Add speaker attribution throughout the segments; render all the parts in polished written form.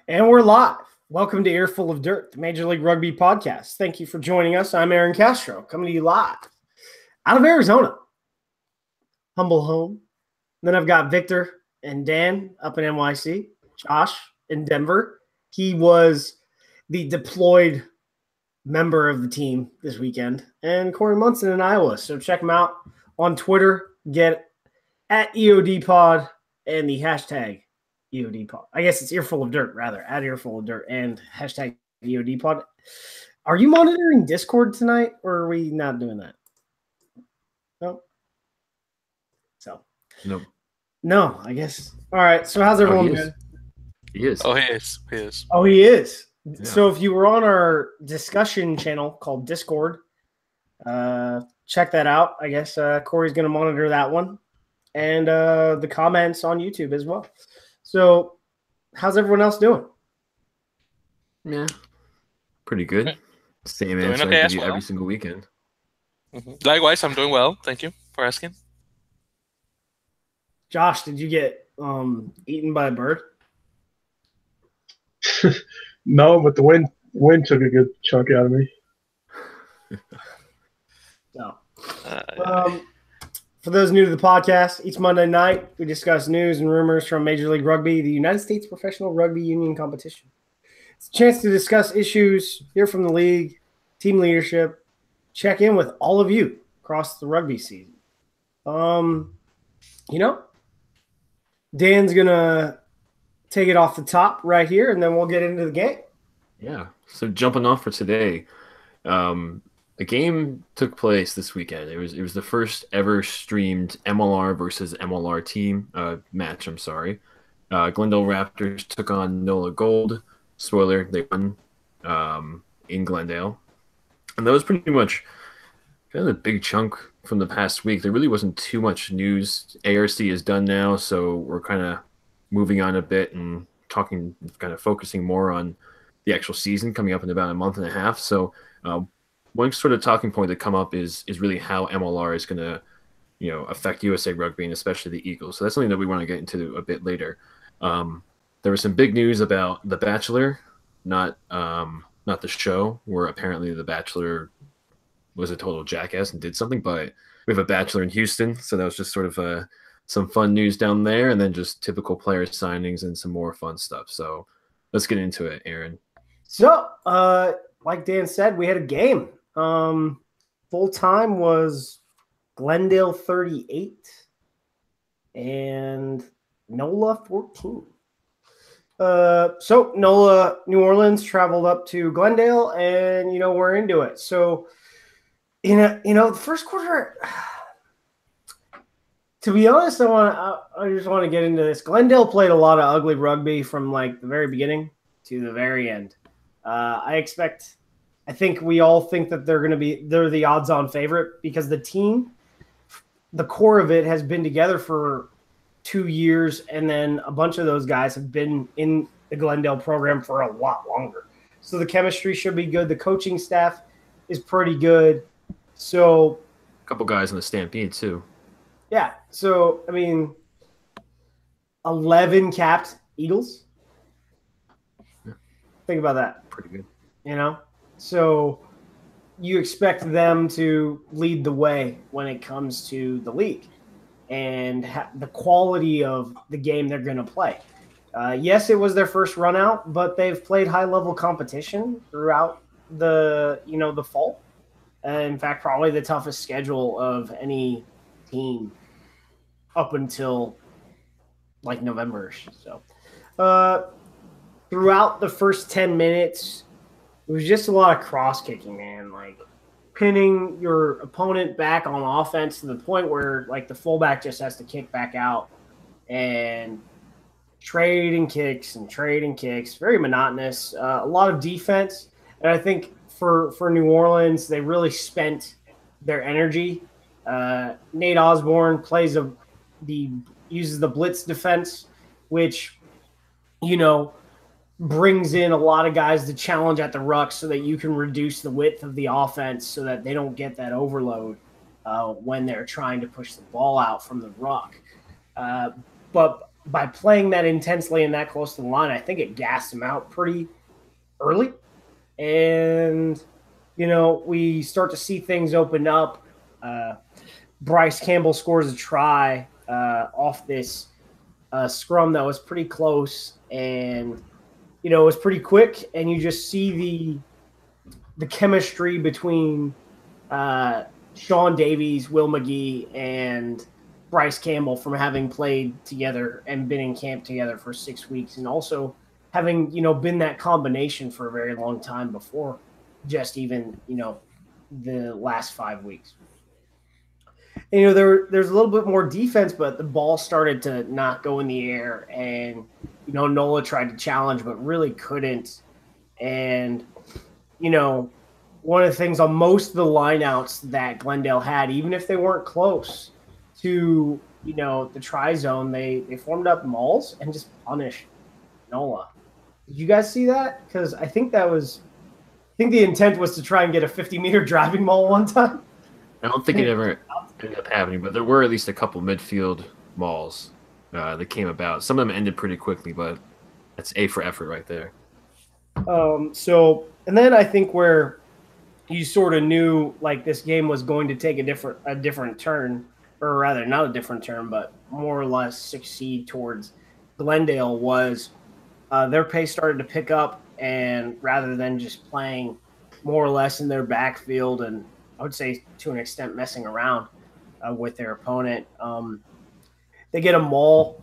Speaker 1: And we're live. Welcome to Earful of Dirt, the Major League Rugby podcast. Thank you for joining us. I'm Aaron Castro, coming to you live out of Arizona. Humble home. Then I've got Victor and Dan up in NYC, Josh in Denver. He was the deployed member of the team this weekend, and Corey Munson in Iowa. So check him out on Twitter. Get at EODPod and the hashtag EODPod. I guess it's Earful of Dirt, rather, at Earful of Dirt and hashtag EODPod. Are you monitoring Discord tonight, or are we not doing that? No. No, I guess. All right. So how's everyone doing?
Speaker 2: He is.
Speaker 3: Oh, he is. He is.
Speaker 1: Oh, he is.
Speaker 2: Yeah.
Speaker 1: So if you were on our discussion channel called Discord, check that out. I guess Corey's going to monitor that one and the comments on YouTube as well. So how's everyone else doing?
Speaker 2: Yeah. Pretty good.
Speaker 3: Okay.
Speaker 2: Same
Speaker 3: Doing
Speaker 2: answer
Speaker 3: okay
Speaker 2: I
Speaker 3: as
Speaker 2: give you
Speaker 3: well.
Speaker 2: every single weekend.
Speaker 3: Likewise, I'm doing well. Thank you for asking.
Speaker 1: Josh, did you get eaten by a bird?
Speaker 4: No, but the wind took a good chunk out of me.
Speaker 1: No. For those new to the podcast, each Monday night we discuss news and rumors from Major League Rugby, the United States Professional Rugby Union competition. It's a chance to discuss issues, hear from the league, team leadership, check in with all of you across the rugby season. Dan's gonna take it off the top right here, and then we'll get into the game.
Speaker 2: Yeah. So jumping off for today, a game took place this weekend. It was the first ever streamed MLR versus MLR team match. I'm sorry. Glendale Raptors took on NOLA Gold. Spoiler: they won in Glendale, and that was pretty much kind of a big chunk from the past week. There really wasn't too much news. ARC is done now, so we're kind of moving on a bit and talking, kind of focusing more on the actual season coming up in about a month and a half. So one sort of talking point that come up is really how MLR is going to, affect USA Rugby and especially the Eagles. So that's something that we want to get into a bit later. There was some big news about The Bachelor, not the show, where apparently The Bachelor was a total jackass and did something, but we have a Bachelor in Houston, so that was just sort of some fun news down there, and then just typical player signings and some more fun stuff. So let's get into it, Aaron.
Speaker 1: So, like Dan said, we had a game. Full time was Glendale 38 and NOLA 14. So NOLA New Orleans traveled up to Glendale, and we're into it. So the first quarter, to be honest, I just want to get into this. Glendale played a lot of ugly rugby from like the very beginning to the very end. I think we all think that they're the odds-on favorite because the team, the core of it has been together for 2 years, and then a bunch of those guys have been in the Glendale program for a lot longer. So the chemistry should be good. The coaching staff is pretty good. So
Speaker 2: A couple guys in the Stampede too.
Speaker 1: yeah. So 11 capped Eagles. Think about that.
Speaker 2: Pretty good.
Speaker 1: So you expect them to lead the way when it comes to the league and the quality of the game they're going to play. Yes, it was their first run out, but they've played high-level competition throughout the fall. In fact, probably the toughest schedule of any team up until like November-ish. So throughout the first 10 minutes, it was just a lot of cross-kicking, man. Like pinning your opponent back on offense to the point where like the fullback just has to kick back out and trading kicks. Very monotonous. A lot of defense. And I think for New Orleans, they really spent their energy. Nate Osborne uses the blitz defense, which, brings in a lot of guys to challenge at the ruck so that you can reduce the width of the offense so that they don't get that overload when they're trying to push the ball out from the ruck. But by playing that intensely and that close to the line, I think it gassed them out pretty early. And, we start to see things open up. Bryce Campbell scores a try off this scrum that was pretty close, and it was pretty quick. And you just see the chemistry between Sean Davies, Will McGee, and Bryce Campbell from having played together and been in camp together for 6 weeks, and also having been that combination for a very long time before just even the last 5 weeks. And, there's a little bit more defense, but the ball started to not go in the air, and NOLA tried to challenge but really couldn't. And one of the things on most of the lineouts that Glendale had, even if they weren't close to the try zone, they formed up mauls and just punished NOLA. Did you guys see that? Because I think the intent was to try and get a 50-meter driving maul one time.
Speaker 2: I don't think it ever ended up happening, but there were at least a couple midfield mauls that came about. Some of them ended pretty quickly, but that's A for effort right there.
Speaker 1: And then I think where you sort of knew like this game was going to take a different turn, or rather not a different turn, but more or less succeed towards Glendale, was their pace started to pick up, and rather than just playing more or less in their backfield, and I would say to an extent messing around with their opponent, they get a maul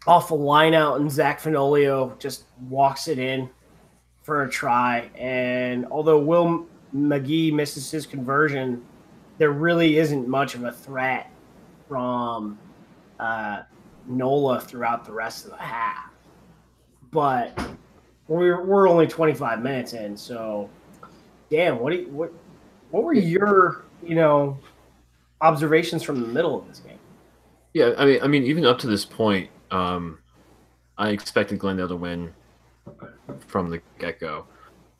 Speaker 1: off a line out, and Zach Fenolio just walks it in for a try. And although Will McGee misses his conversion, there really isn't much of a threat from NOLA throughout the rest of the half. But we're only 25 minutes in, so Dan, what were your observations from the middle of this game?
Speaker 2: Yeah, I mean, even up to this point, I expected Glendale to win from the get-go.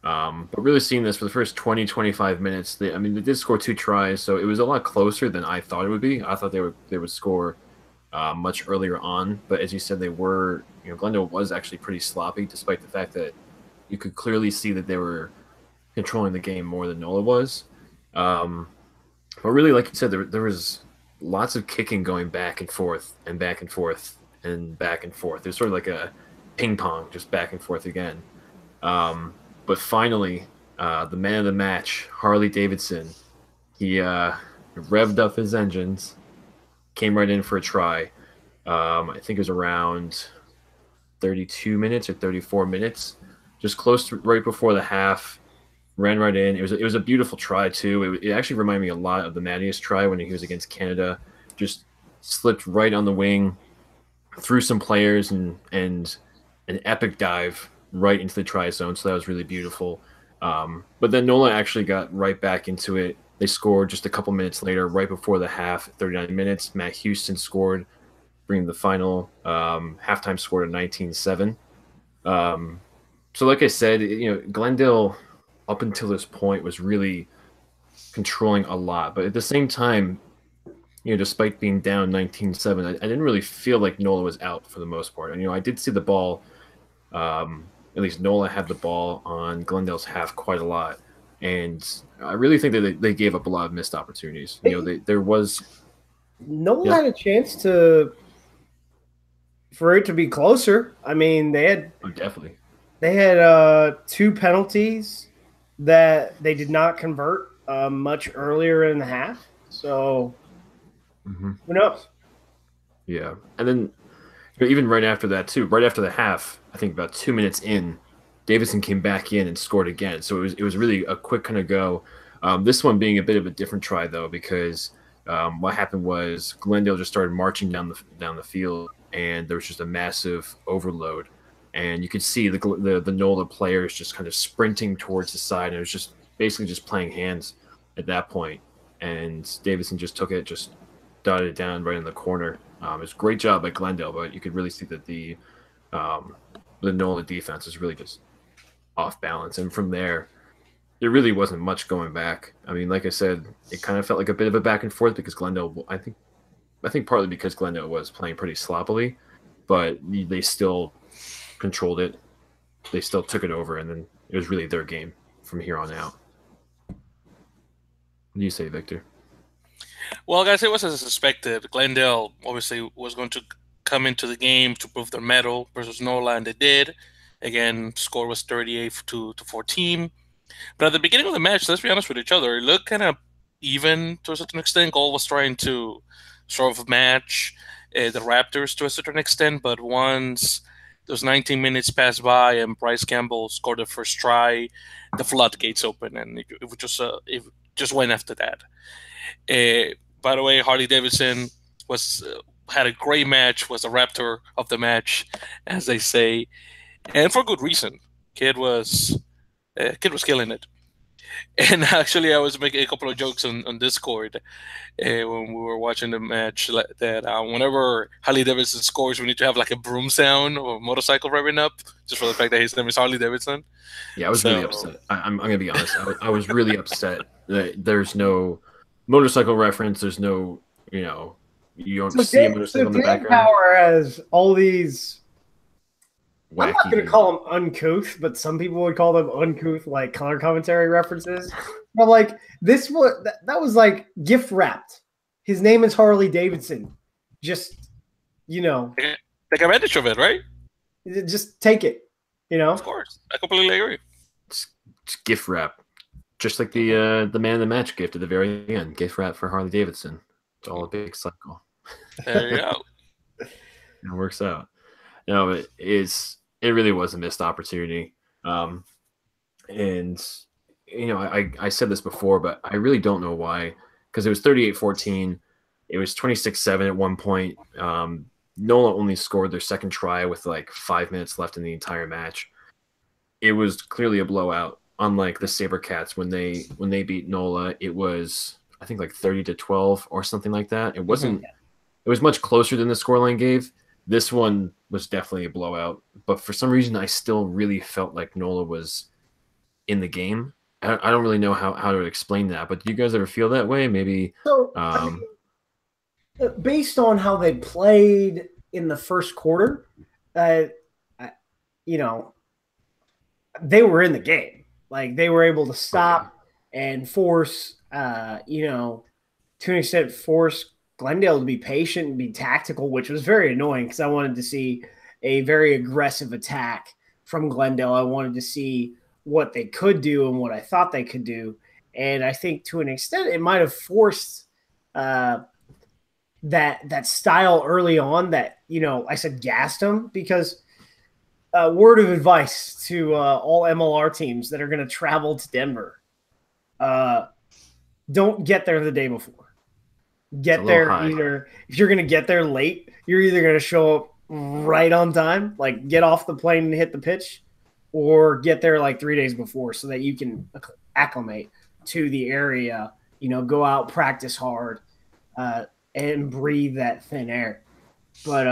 Speaker 2: But really seeing this for the first 20, 25 minutes, they did score 2 tries, so it was a lot closer than I thought it would be. I thought they would score much earlier on, but as you said, they were, Glendale was actually pretty sloppy, despite the fact that you could clearly see that they were controlling the game more than NOLA was. But really, like you said, there was lots of kicking going back and forth and back and forth and back and forth. There's sort of like a ping pong, just back and forth again. But finally, the man of the match, Harley Davidson, he revved up his engines, came right in for a try. I think it was around 32 minutes or 34 minutes, just close to right before the half. Ran right in. It was a beautiful try too. It actually reminded me a lot of the Mattias try when he was against Canada. Just slipped right on the wing, through some players, and an epic dive right into the try zone. So that was really beautiful. But then NOLA actually got right back into it. They scored just a couple minutes later, right before the half, 39 minutes. Matt Houston scored, bringing the final halftime score to 19-7. So like I said, Glendale up until this point was really controlling a lot. But at the same time, despite being down 19-7, I didn't really feel like NOLA was out for the most part. And, I did see the ball, at least NOLA had the ball on Glendale's half quite a lot. And I really think that they gave up a lot of missed opportunities. There was...
Speaker 1: NOLA had a chance for it to be closer. I mean, they had...
Speaker 2: Oh, definitely.
Speaker 1: They had 2 penalties that they did not convert much earlier in the half. So, Who knows?
Speaker 2: Yeah. And then even right after that, too, right after the half, I think about 2 minutes in, Davidson came back in and scored again. So it was really a quick kind of go. This one being a bit of a different try, though, because what happened was Glendale just started marching down the field, and there was just a massive overload. And you could see the NOLA players just kind of sprinting towards the side, and it was just basically just playing hands at that point. And Davidson just took it, just dotted it down right in the corner. It was a great job by Glendale, but you could really see that the NOLA defense is really just off balance. And from there really wasn't much going back. I mean, like I said, it kind of felt like a bit of a back and forth because Glendale, I think partly because Glendale was playing pretty sloppily. but they still controlled it. They still took it over, and then it was really their game from here on out. What do you say, Victor?
Speaker 3: Well, guys, it was as suspected. Glendale obviously was going to come into the game to prove their mettle versus NOLA, and they did. Again, score was 38 to 14. But at the beginning of the match, let's be honest with each other, it looked kind of even to a certain extent. Gold was trying to sort of match the Raptors to a certain extent, but once those 19 minutes passed by and Bryce Campbell scored the first try, the floodgates opened, and it just went after that. By the way, Harley Davidson had a great match, was the Raptor of the match, as they say, and for good reason. Kid was killing it. And actually, I was making a couple of jokes on Discord when we were watching the match that whenever Harley Davidson scores, we need to have like a broom sound or a motorcycle revving up, just for the fact that his name is Harley Davidson.
Speaker 2: Yeah, I was really upset. I'm going to be honest. I was really upset that there's no motorcycle reference. There's no, you don't see a motorcycle in the background.
Speaker 1: Power has all these.
Speaker 2: Wacky.
Speaker 1: I'm not going to call them uncouth, but some people would call them uncouth, like color commentary references. But like this was that was like gift wrapped. His name is Harley Davidson. Just
Speaker 3: take advantage of it, right?
Speaker 1: Just take it.
Speaker 3: Of course, I completely agree.
Speaker 2: It's gift wrap, just like the man in the match gift at the very end. Gift wrap for Harley Davidson. It's all a big cycle.
Speaker 3: There you go.
Speaker 2: It works out. No, it really was a missed opportunity. And, I said this before, but I really don't know why, because it was 38-14. It was 26-7 at one point. NOLA only scored their second try with like 5 minutes left in the entire match. It was clearly a blowout, unlike the SaberCats when they beat NOLA. It was, I think, like 30-12 or something like that. It wasn't. It was much closer than the scoreline gave. This one was definitely a blowout, but for some reason, I still really felt like NOLA was in the game. I don't really know how to explain that, but do you guys ever feel that way? Maybe.
Speaker 1: So, based on how they played in the first quarter, they were in the game. Like they were able to stop and force, to an extent, force Glendale to be patient and be tactical, which was very annoying because I wanted to see a very aggressive attack from Glendale. I wanted to see what they could do and what I thought they could do. And I think to an extent it might have forced that style early on that, I said gassed them, because word of advice to all MLR teams that are going to travel to Denver, don't get there the day before. Get there either if you're going to get there late, you're either going to show up right on time, like get off the plane and hit the pitch, or get there like 3 days before so that you can acclimate to the area, go out, practice hard, and breathe that thin air. But,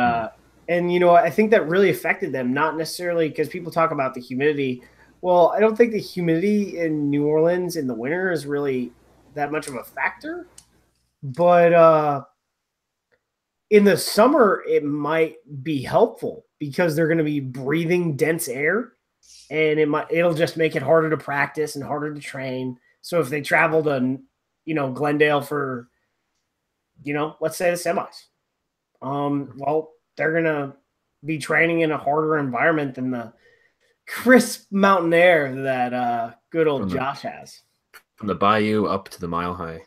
Speaker 1: I think that really affected them, not necessarily because people talk about the humidity. Well, I don't think the humidity in New Orleans in the winter is really that much of a factor. But in the summer, it might be helpful because they're going to be breathing dense air, and it'll just make it harder to practice and harder to train. So if they travel to, Glendale for, let's say the semis, well, they're going to be training in a harder environment than the crisp mountain air that good old Josh has.
Speaker 2: From the bayou up to the Mile High.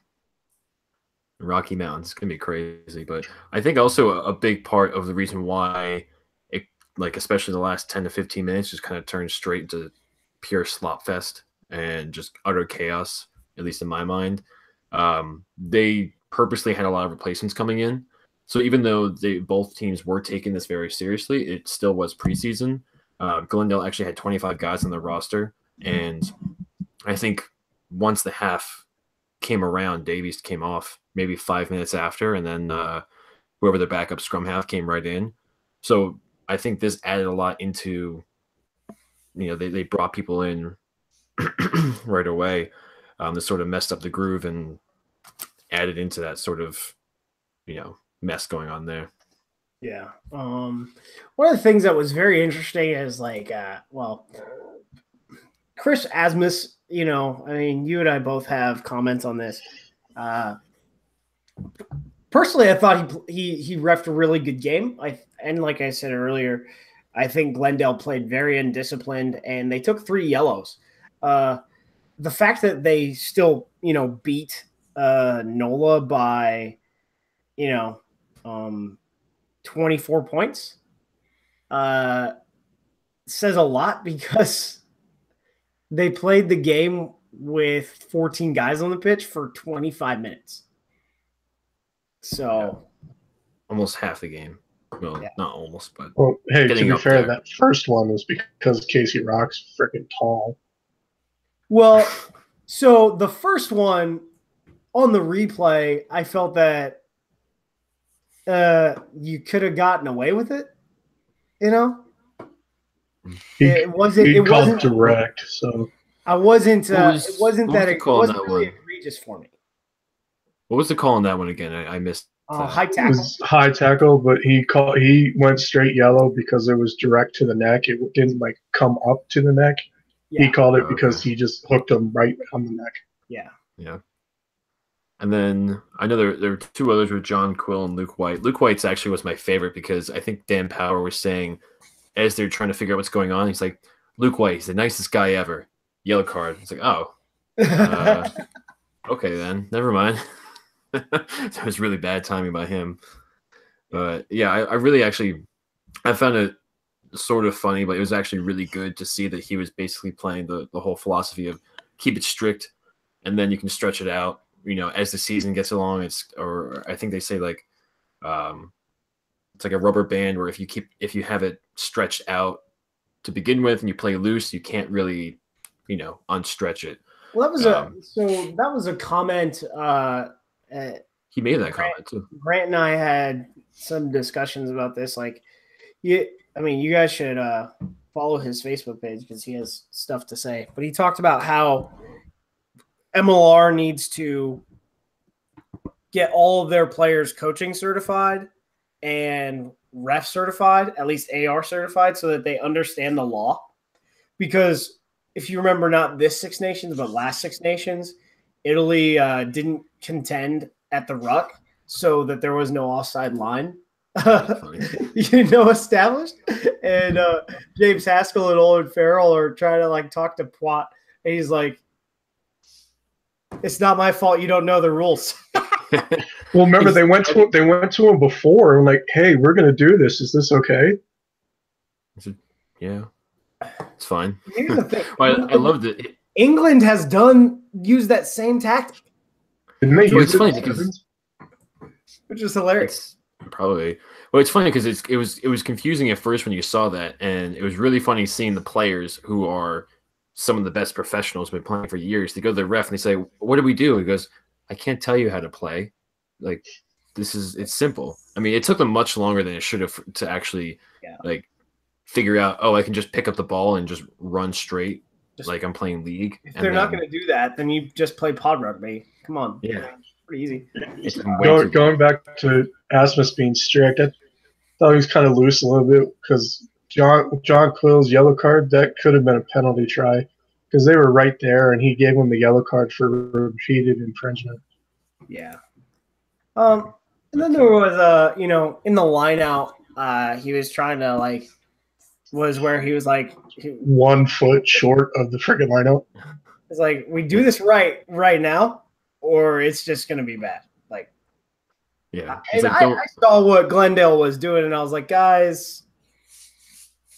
Speaker 2: Rocky Mountains. It's going to be crazy. But I think also a big part of the reason why it, like, especially the last 10 to 15 minutes, just kind of turned straight into pure slop fest and just utter chaos, at least in my mind. They purposely had a lot of replacements coming in. So even though both teams were taking this very seriously, it still was preseason. Glendale actually had 25 guys on their roster. And I think once the half came around, Davies came off maybe 5 minutes after, and then whoever the backup scrum half came right in. So I think this added a lot into, they brought people in right away. This sort of messed up the groove and added into that sort of, mess going on there.
Speaker 1: Yeah. One of the things that was very interesting is like, Chris Asmus, you know, I mean, you and I both have comments on this. Personally, I thought he reffed a really good game. And like I said earlier, I think Glendale played very undisciplined, and they took 3 yellows. The fact that they still, you know, beat NOLA by, you know, 24 points says a lot, because they played the game with 14 guys on the pitch for 25 minutes. So
Speaker 2: almost half the game. Well, not almost, but
Speaker 4: hey, to be fair, that first one was because Casey Rock's freaking tall.
Speaker 1: Well, so the first one on the replay, I felt that you could have gotten away with it. You know, it wasn't
Speaker 4: direct. So
Speaker 1: I wasn't. It wasn't that. It wasn't really egregious for me.
Speaker 2: What was the call on that one again? I missed.
Speaker 1: High tackle.
Speaker 4: It was high tackle, but he went straight yellow because it was direct to the neck. It didn't like come up to the neck. Yeah. He called it because he just hooked him right on the neck.
Speaker 1: Yeah.
Speaker 2: Yeah. And then I know there were 2 others with John Quill and Luke White. Luke White's actually was my favorite, because I think Dan Power was saying, as they're trying to figure out what's going on, he's like, Luke White, he's the nicest guy ever. Yellow card. It's like, oh. Okay then. Never mind. That was really bad timing by him. But yeah, I really I found it sort of funny, but it was actually really good to see that he was basically playing the whole philosophy of keep it strict, and then you can stretch it out. You know, as the season gets along, or I think they say like, it's like a rubber band, where if you have it stretched out to begin with and you play loose, you can't really, you know, unstretch it.
Speaker 1: Well, that was a comment.
Speaker 2: He made that comment too.
Speaker 1: Grant and I had some discussions about this. Like, you guys should follow his Facebook page, because he has stuff to say. But he talked about how MLR needs to get all of their players coaching certified and ref certified, at least AR certified, so that they understand the law. Because if you remember, not this Six Nations, but last Six Nations, Italy didn't contend at the ruck, so that there was no offside line. Established. And James Haskell and Owen Farrell are trying to like talk to Poit, and he's like, "It's not my fault you don't know the rules."
Speaker 4: Well, remember they went to him before and like, "Hey, we're gonna do this. Is this okay?"
Speaker 2: Yeah, it's fine.
Speaker 1: I
Speaker 2: loved it.
Speaker 1: England has used that same tactic.
Speaker 2: It's funny because,
Speaker 1: which is hilarious.
Speaker 2: Probably. Well, it's funny because it was confusing at first when you saw that, and it was really funny seeing the players who are some of the best professionals, been playing for years. They go to the ref and they say, "What do we do?" He goes, "I can't tell you how to play. Like, it's simple." I mean, it took them much longer than it should have to actually like figure out, oh, I can just pick up the ball and just run straight like I'm playing league.
Speaker 1: If they're not going to do that, then you just play pod rugby. Come on.
Speaker 2: Yeah.
Speaker 1: It's pretty easy.
Speaker 4: Going back to Asmus being strict, I thought he was kind of loose a little bit, because John Quill's yellow card, that could have been a penalty try, because they were right there, and he gave him the yellow card for repeated infringement.
Speaker 1: Yeah. And then there was in the line out, he was trying to was where he was like
Speaker 4: 1 foot short of the freaking lineout.
Speaker 1: It's like, we do this right now, or it's just going to be bad. Like,
Speaker 2: yeah.
Speaker 1: I saw what Glendale was doing, and I was like, guys,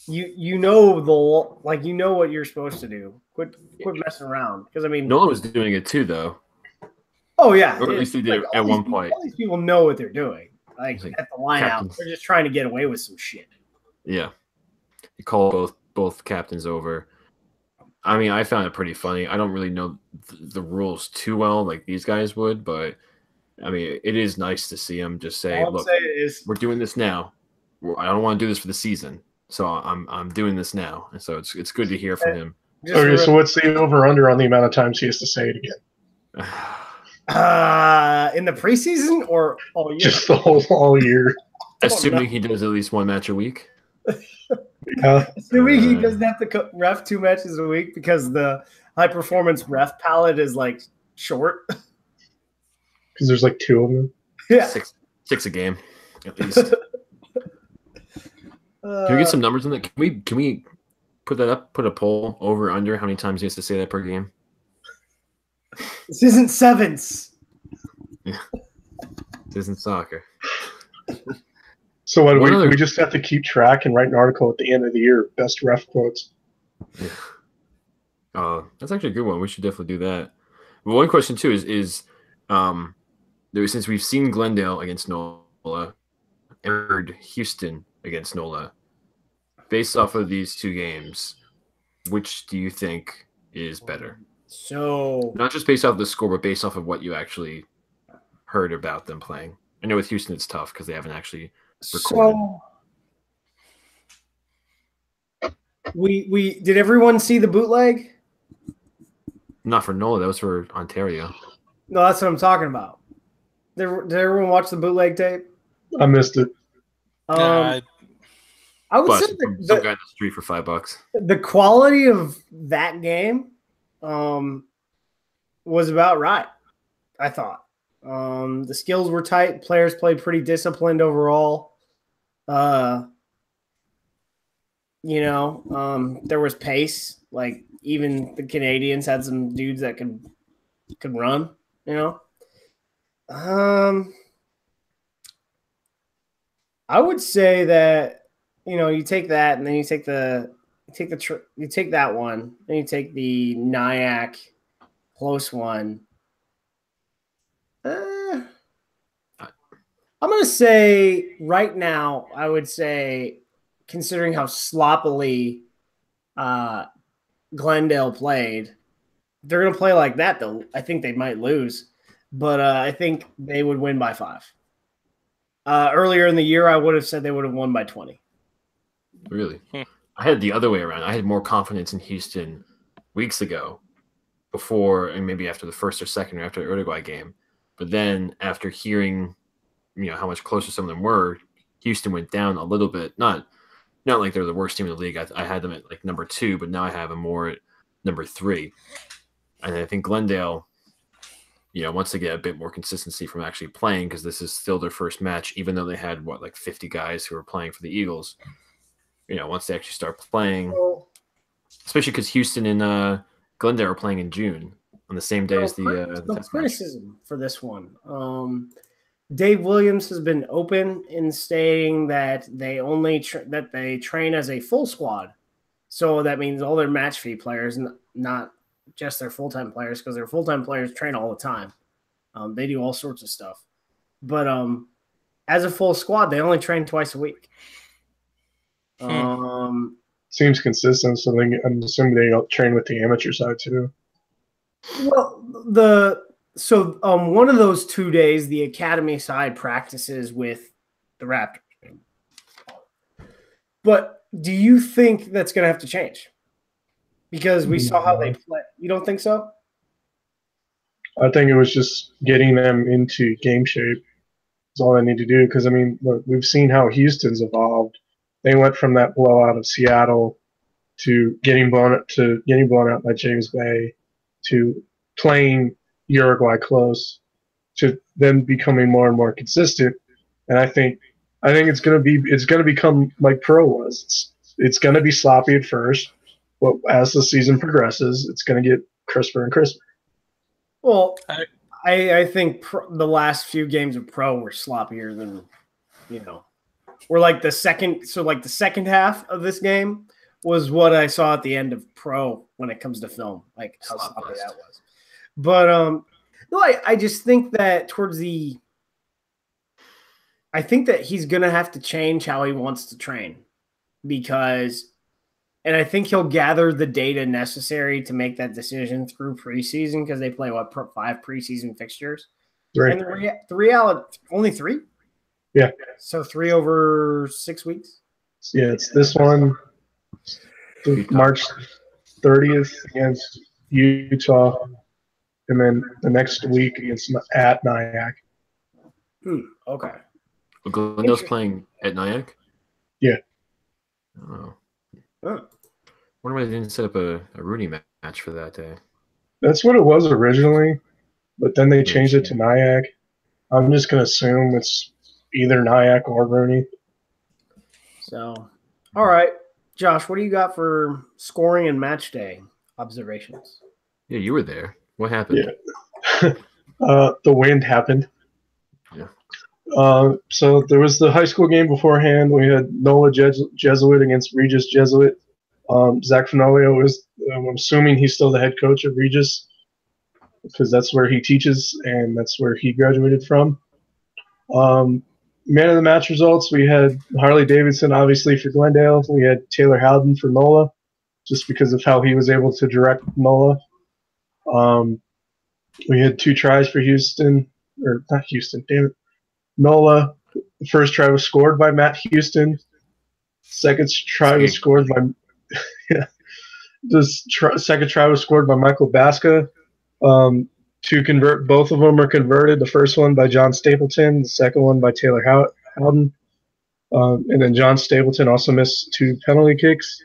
Speaker 1: you know what you're supposed to do. Quit messing around. Because I mean,
Speaker 2: NOLA was doing it too, though.
Speaker 1: Oh yeah,
Speaker 2: or at least he did at one point.
Speaker 1: All these people know what they're doing. Like at the line out, they're just trying to get away with some shit.
Speaker 2: Yeah, you call both captains over. I mean, I found it pretty funny. I don't really know the rules too well, like these guys would, but I mean, it is nice to see them just say, "Look, we're doing this now. I don't want to do this for the season, so I'm doing this now." And so it's good to hear from him.
Speaker 4: Okay, so what's the over/under on the amount of times he has to say it again?
Speaker 1: In the preseason or all year?
Speaker 4: Just the whole all year.
Speaker 2: Assuming he does at least one match a week.
Speaker 1: Assuming he doesn't have to ref 2 matches a week because the high performance ref palette is like short.
Speaker 4: Because there's like 2 of them.
Speaker 1: Yeah.
Speaker 2: Six a game, at least. Can we get some numbers on that? Can we put that up? Put a poll over under how many times he has to say that per game?
Speaker 1: This isn't sevens.
Speaker 2: Yeah. This isn't soccer.
Speaker 4: So what we just have to keep track and write an article at the end of the year, best ref quotes.
Speaker 2: Yeah. That's actually a good one. We should definitely do that. But one question too is since we've seen Glendale against NOLA and heard Houston against NOLA, based off of these 2 games, which do you think is better?
Speaker 1: So
Speaker 2: not just based off of the score, but based off of what you actually heard about them playing. I know with Houston it's tough because they haven't actually recorded.
Speaker 1: So we did everyone see the bootleg?
Speaker 2: Not for NOLA, that was for Ontario.
Speaker 1: No, that's what I'm talking about. Did everyone watch the bootleg tape?
Speaker 4: I missed it.
Speaker 1: I would say
Speaker 2: some guy in the street for $5.
Speaker 1: The quality of that game was about right, I thought. The skills were tight. Players played pretty disciplined overall. There was pace. Like even the Canadians had some dudes that could run. I would say that you take that and then you take that one, then you take the Nyack close one. I'm going to say right now, I would say, considering how sloppily Glendale played, they're going to play like that, though. I think they might lose, but I think they would win by 5. Earlier in the year, I would have said they would have won by 20.
Speaker 2: Really? I had the other way around. I had more confidence in Houston weeks ago, before and maybe after the first or second or after the Uruguay game. But then after hearing, how much closer some of them were, Houston went down a little bit. Not like they're the worst team in the league. I had them at like number 2, but now I have them more at number 3. And I think Glendale, wants to get a bit more consistency from actually playing because this is still their first match, even though they had 50 guys who were playing for the Eagles. Once they actually start playing, especially because Houston and Glendale are playing in June on the same day as the test
Speaker 1: criticism match. For this one. Dave Williams has been open in stating that they only they train as a full squad, so that means all their match fee players, not just their full-time players, because their full-time players train all the time. They do all sorts of stuff, but as a full squad, they only train twice a week.
Speaker 4: Seems consistent, so I'm assuming they train with the amateur side too.
Speaker 1: Well, one of those 2 days, the academy side practices with the Raptors. But do you think that's going to have to change? Because we saw how they play. You don't think so?
Speaker 4: I think it was just getting them into game shape. That's all they need to do. Because, look, we've seen how Houston's evolved. They went from that blowout of Seattle to getting blown out by James Bay to playing Uruguay close to then becoming more and more consistent. And I think it's gonna become like Pro was. It's gonna be sloppy at first, but as the season progresses, it's gonna get crisper and crisper.
Speaker 1: Well, I think the last few games of Pro were sloppier than we're like the second half of this game was what I saw at the end of Pro when it comes to film, like how sloppy that was. But no, I just think that I think that he's gonna have to change how he wants to train, and I think he'll gather the data necessary to make that decision through preseason, because they play 5 preseason fixtures.
Speaker 4: Right.
Speaker 1: And the reality, only 3.
Speaker 4: Yeah.
Speaker 1: So 3 over 6 weeks.
Speaker 4: Yeah, it's this one, March 30th against Utah, and then the next week against at Nyack.
Speaker 1: Okay.
Speaker 2: Glendale's playing at Nyack?
Speaker 4: Yeah.
Speaker 2: Oh.
Speaker 1: Oh.
Speaker 2: Wonder why they didn't set up a Rooney match for that day.
Speaker 4: That's what it was originally, but then they changed it to Nyack. I'm just going to assume it's either Nyack or Rooney.
Speaker 1: So, all right. Josh, what do you got for scoring and match day observations?
Speaker 2: Yeah, you were there. What happened?
Speaker 4: Yeah. The wind happened.
Speaker 2: Yeah.
Speaker 4: So there was the high school game beforehand. We had NOLA Jesuit against Regis Jesuit. Zach Fenolio is, I'm assuming he's still the head coach of Regis because that's where he teaches and that's where he graduated from. Man of the match results, we had Harley Davidson, obviously, for Glendale. We had Taylor Howden for NOLA, just because of how he was able to direct NOLA. We had 2 tries for Houston, or not Houston, damn it. NOLA. The first try was scored by Matt Houston. Second try was scored by second try was scored by Michael Baska. To convert, both of them are converted. The first one by John Stapleton, the second one by Taylor Howden. And then John Stapleton also missed 2 penalty kicks.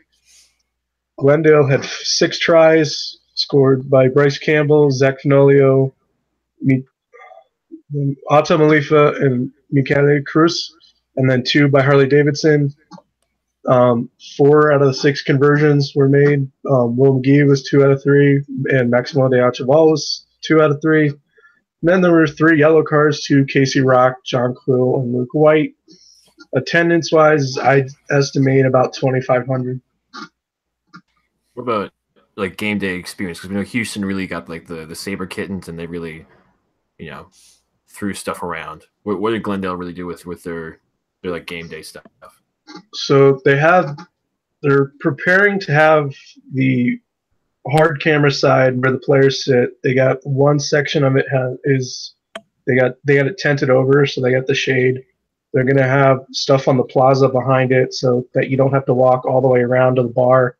Speaker 4: Glendale had 6 tries, scored by Bryce Campbell, Zach Fenolio, Ata Malifa, and Michele Cruz, and then 2 by Harley Davidson. 4 out of the 6 conversions were made. Will McGee was 2 out of 3, and Maximo de Archibald was 2 out of 3. And then there were 3 yellow cards to Casey Rock, John Quill, and Luke White. Attendance-wise, I'd estimate about 2,500.
Speaker 2: What about like game day experience? Because we know Houston really got like the Saber Kittens, and they really, threw stuff around. What did Glendale really do with their like game day stuff?
Speaker 4: So they're preparing to have the hard camera side where the players sit. They got one section of it they got it tented over, so they got the shade. They're gonna have stuff on the plaza behind it so that you don't have to walk all the way around to the bar.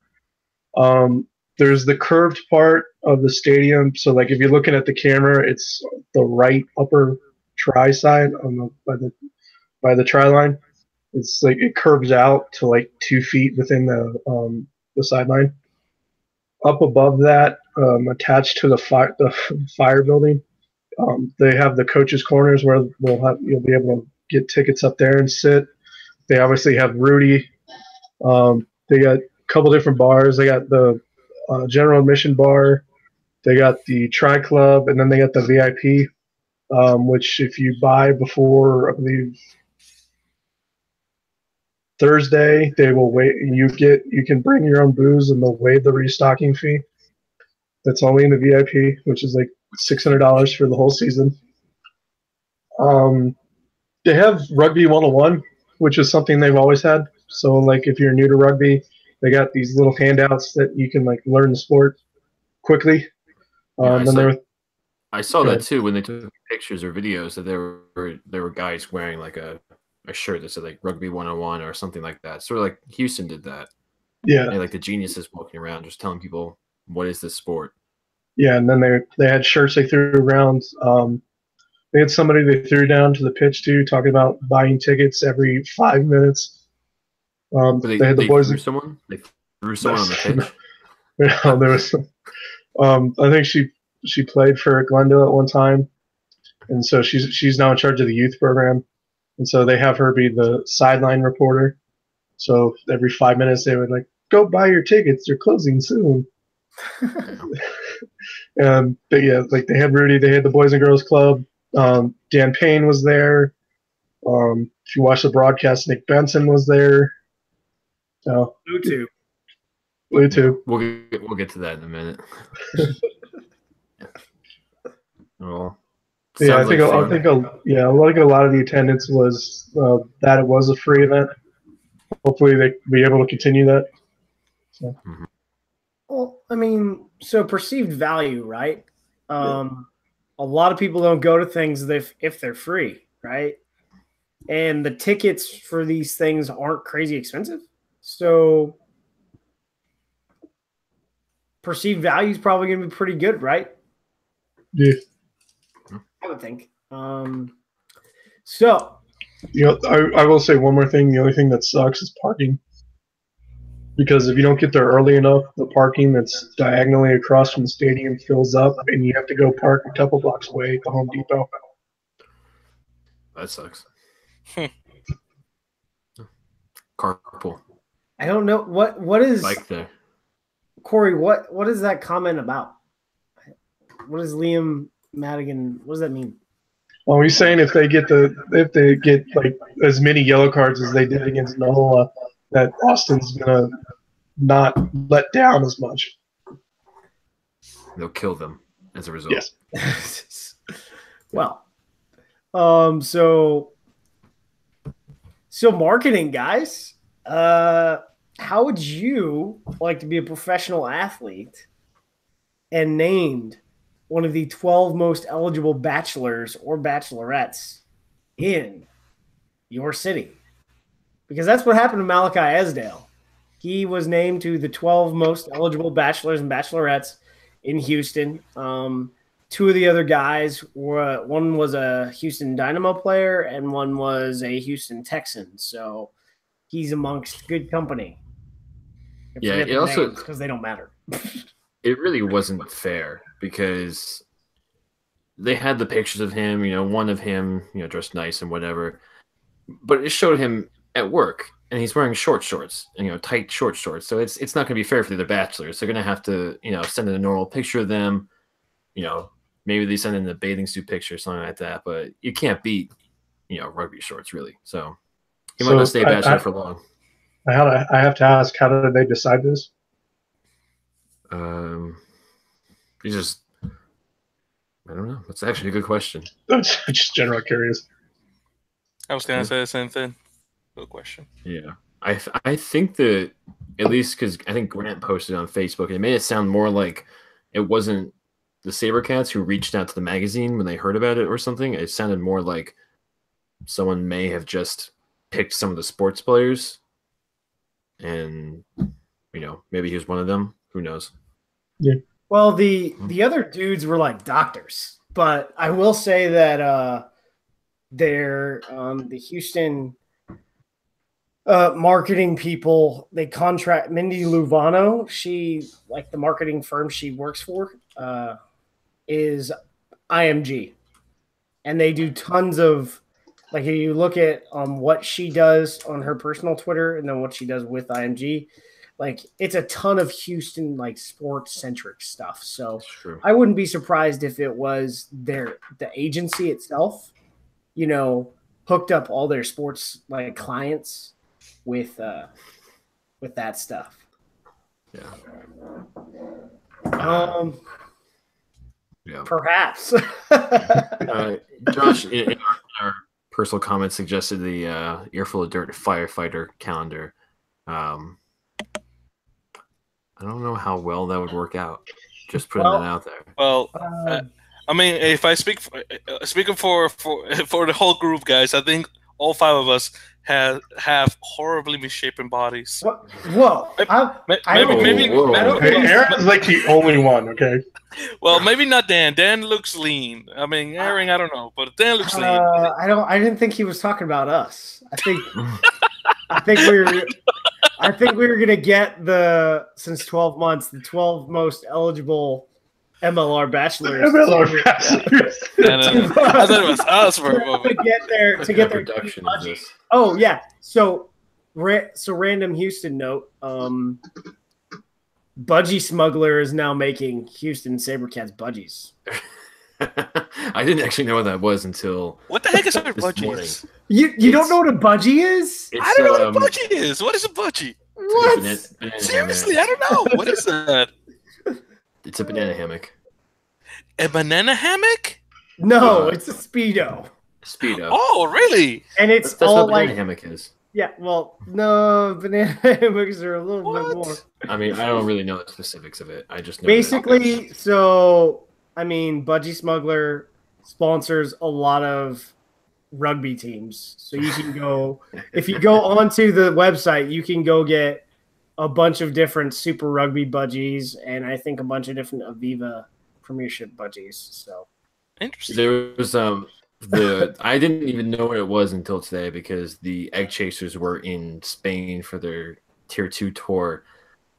Speaker 4: There's the curved part of the stadium. So like if you're looking at the camera, it's the right upper try side by the try line. It's like it curves out to like 2 feet within the sideline. Up above that, attached to the fire building, they have the coaches' corners where you'll be able to get tickets up there and sit. They obviously have Rudy. They got a couple different bars. They got the general admission bar. They got the Tri Club, and then they got the VIP, which if you buy before, I believe, Thursday, they will wait. You can bring your own booze, and they'll waive the restocking fee. That's only in the VIP, which is like $600 for the whole season. They have Rugby 101, which is something they've always had. So, like, if you're new to rugby, they got these little handouts that you can like learn the sport quickly.
Speaker 2: I saw that too when they took pictures or videos that there were guys wearing like a shirt that said like Rugby 101 or something like that. Sort of like Houston did that.
Speaker 4: Yeah.
Speaker 2: And like the geniuses walking around just telling people what is this sport.
Speaker 4: Yeah, and then they had shirts they threw around. They had somebody they threw down to the pitch too, talking about buying tickets every 5 minutes. They had the boys.
Speaker 2: They threw someone on the pitch.
Speaker 4: Yeah, there was. I think she played for Glendale at one time, and so she's now in charge of the youth program, and so they have her be the sideline reporter. So every 5 minutes they would like, go buy your tickets, they're closing soon. But yeah, like they had Rudy, they had the Boys and Girls Club. Dan Payne was there. If you watch the broadcast, Nick Benson was there. Blue too.
Speaker 2: We'll get to that in a minute. Well,
Speaker 4: yeah, I think a lot of the attendance was that it was a free event. Hopefully, they be able to continue that. So.
Speaker 2: Mm-hmm.
Speaker 1: Well, I mean, so perceived value, right? A lot of people don't go to things if they're free, right? And the tickets for these things aren't crazy expensive. So perceived value is probably going to be pretty good, right?
Speaker 4: Yeah.
Speaker 1: I would think. So
Speaker 4: I will say one more thing. The only thing that sucks is parking. Because if you don't get there early enough, the parking that's diagonally across from the stadium fills up, and you have to go park a couple blocks away at the Home Depot.
Speaker 2: That sucks. Carpool.
Speaker 1: I don't know what is
Speaker 2: Like there.
Speaker 1: Corey. What is that comment about? What is Liam Madigan? What does that mean?
Speaker 4: Well, he's saying if they get like as many yellow cards as they did against NOLA, that Austin's gonna not let down as much.
Speaker 2: They'll kill them as a result.
Speaker 1: Yes. Well, so marketing, guys. How would you like to be a professional athlete and named one of the 12 most eligible bachelors or bachelorettes in your city? Because that's what happened to Malachi Esdale. He was named to the 12 most eligible bachelors and bachelorettes in Houston. Two of the other guys were, one was a Houston Dynamo player and one was a Houston Texan. So he's amongst good company.
Speaker 2: Yeah, it also
Speaker 1: because they don't matter.
Speaker 2: It really wasn't fair because they had the pictures of him, one of him, dressed nice and whatever, but it showed him at work and he's wearing short shorts and tight short shorts. So it's not going to be fair for the other bachelors. They're going to have to send in a normal picture of them. Maybe they send in a bathing suit picture or something like that. But you can't beat rugby shorts really. So he might not stay a bachelor for long.
Speaker 4: I have to ask, how did they decide this?
Speaker 2: He's just, I don't know. That's actually a good question.
Speaker 4: Just general curious.
Speaker 3: I was gonna say the same thing. Good question.
Speaker 2: Yeah, I think that at least because I think Grant posted on Facebook, and it made it sound more like it wasn't the Sabercats who reached out to the magazine when they heard about it or something. It sounded more like someone may have just picked some of the sports players, and maybe he was one of them. Who knows?
Speaker 4: Yeah.
Speaker 1: Well, the other dudes were like doctors, but I will say that they're the Houston marketing people. They contract Mindy LaVon. She, like, the marketing firm she works for is IMG, and they do tons of, like, if you look at what she does on her personal Twitter and then what she does with IMG. Like, it's a ton of Houston, like, sports-centric stuff. So I wouldn't be surprised if it was the agency itself, hooked up all their sports, like, clients with that stuff.
Speaker 2: Yeah.
Speaker 1: Yeah. Perhaps.
Speaker 2: Josh, in our personal comments, suggested the Earful of Dirt firefighter calendar. I don't know how well that would work out. Just putting that out there.
Speaker 3: Well, I mean, if I speaking for the whole group, guys, I think all five of us have horribly misshapen bodies.
Speaker 1: Whoa!
Speaker 3: Maybe
Speaker 4: Aaron's like the only one. Okay.
Speaker 3: Well, maybe not Dan. Dan looks lean. I mean, Aaron, I don't know, but Dan looks lean.
Speaker 1: I didn't think he was talking about us. I think we were gonna get since 12 months, the 12 most eligible MLR bachelors.
Speaker 4: MLR bachelors.
Speaker 3: I thought it was us for a moment.
Speaker 1: To get their production of this. Oh yeah. So random Houston note. Budgie Smuggler is now making Houston Sabercats budgies.
Speaker 2: I didn't actually know what that was until.
Speaker 3: What the heck is a budgie?
Speaker 1: You don't know what a budgie is?
Speaker 3: I don't know what a budgie is. What is a budgie?
Speaker 1: What?
Speaker 3: Seriously, I don't know. What is that?
Speaker 2: It's a banana hammock.
Speaker 3: A banana hammock?
Speaker 1: No, it's a Speedo.
Speaker 2: Speedo.
Speaker 3: Oh, really?
Speaker 1: And it's
Speaker 2: that's
Speaker 1: all
Speaker 2: what
Speaker 1: like
Speaker 2: banana hammock is.
Speaker 1: Yeah, well, no, banana hammocks are a little bit more.
Speaker 2: I mean, I don't really know the specifics of it. I just know
Speaker 1: basically. So, I mean, Budgie Smuggler sponsors a lot of rugby teams. So you can go, if you go onto the website, you can go get a bunch of different Super Rugby budgies and I think a bunch of different Aviva Premiership budgies. So
Speaker 3: interesting.
Speaker 2: There was I didn't even know what it was until today because the Egg Chasers were in Spain for their Tier 2 tour.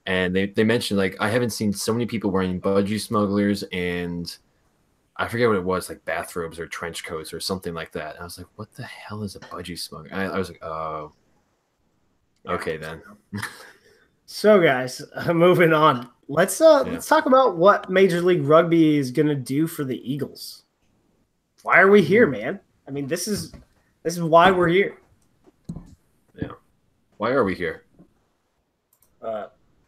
Speaker 2: And they mentioned, like, I haven't seen so many people wearing budgie smugglers and I forget what it was, like bathrobes or trench coats or something like that. And I was like, what the hell is a budgie smuggler? I was like, oh, okay then.
Speaker 1: So, guys, moving on. Let's talk about what Major League Rugby is going to do for the Eagles. Why are we here, man? I mean, this is why we're here.
Speaker 2: Yeah. Why are we here?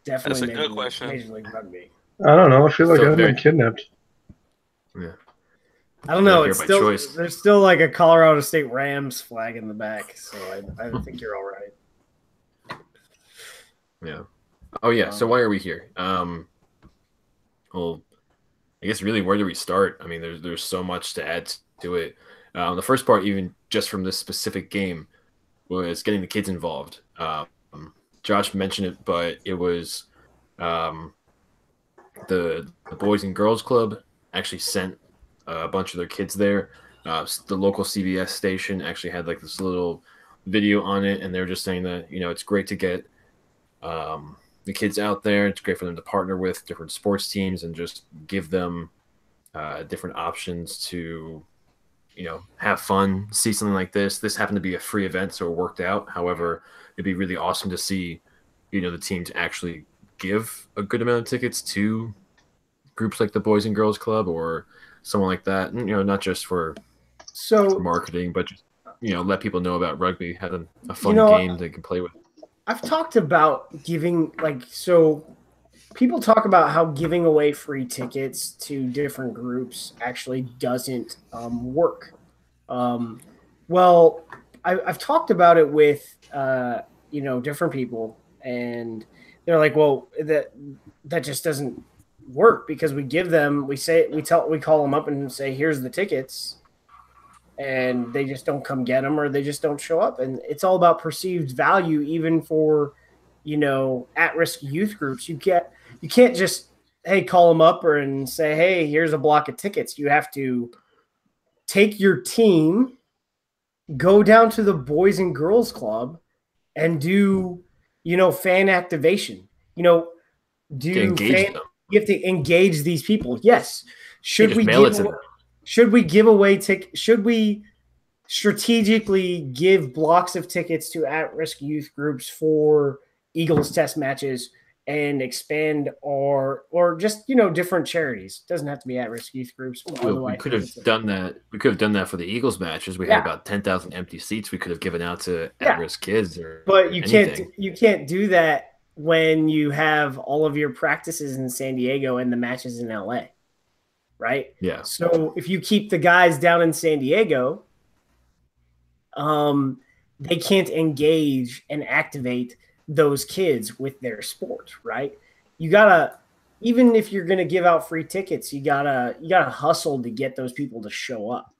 Speaker 1: Definitely
Speaker 3: That's a good question.
Speaker 1: Major League Rugby.
Speaker 4: I don't know. I feel like I've been kidnapped.
Speaker 2: Yeah.
Speaker 1: I don't know.
Speaker 2: It's still
Speaker 1: there's still like a Colorado State Rams flag in the back, so I think you're all right.
Speaker 2: Yeah. Oh yeah. So why are we here? Well, I guess really where do we start? I mean, there's so much to add to it. The first part, even just from this specific game, was getting the kids involved. Josh mentioned it, but it was the Boys and Girls Club actually sent a bunch of their kids there. The local CBS station actually had like this little video on it, and they were just saying that, you know, it's great to get the kids out there. It's great for them to partner with different sports teams and just give them different options to, you know, have fun, see something like this. This happened to be a free event, so it worked out. However, it'd be really awesome to see, you know, the team to actually give a good amount of tickets to groups like the Boys and Girls Club or someone like that. And, you know, not just for marketing, but just, you know, let people know about rugby, have a fun game they can play with.
Speaker 1: I've talked about giving, like, so people talk about how giving away free tickets to different groups actually doesn't work. Well, I've talked about it with, you know, different people, and they're like, well, that just doesn't work because we give them, we call them up and say, here's the tickets, and they just don't come get them, or they just don't show up. And it's all about perceived value, even for, you know, at-risk youth groups. You can't just, hey, call them up and say, hey, here's a block of tickets. You have to take your team, go down to the Boys and Girls Club, and do, you know, fan activation. You know, you have to engage these people. Yes. Should we give away tickets? Should we strategically give blocks of tickets to at-risk youth groups for Eagles test matches and expand or just, you know, different charities? It doesn't have to be at-risk youth groups.
Speaker 2: We could have done that. We could have done that for the Eagles matches. We had about 10,000 empty seats we could have given out to at-risk kids. But
Speaker 1: you can't do that when you have all of your practices in San Diego and the matches in LA. Right?
Speaker 2: Yeah.
Speaker 1: So if you keep the guys down in San Diego, they can't engage and activate those kids with their sport, right? You gotta, even if you're gonna give out free tickets, you gotta hustle to get those people to show up.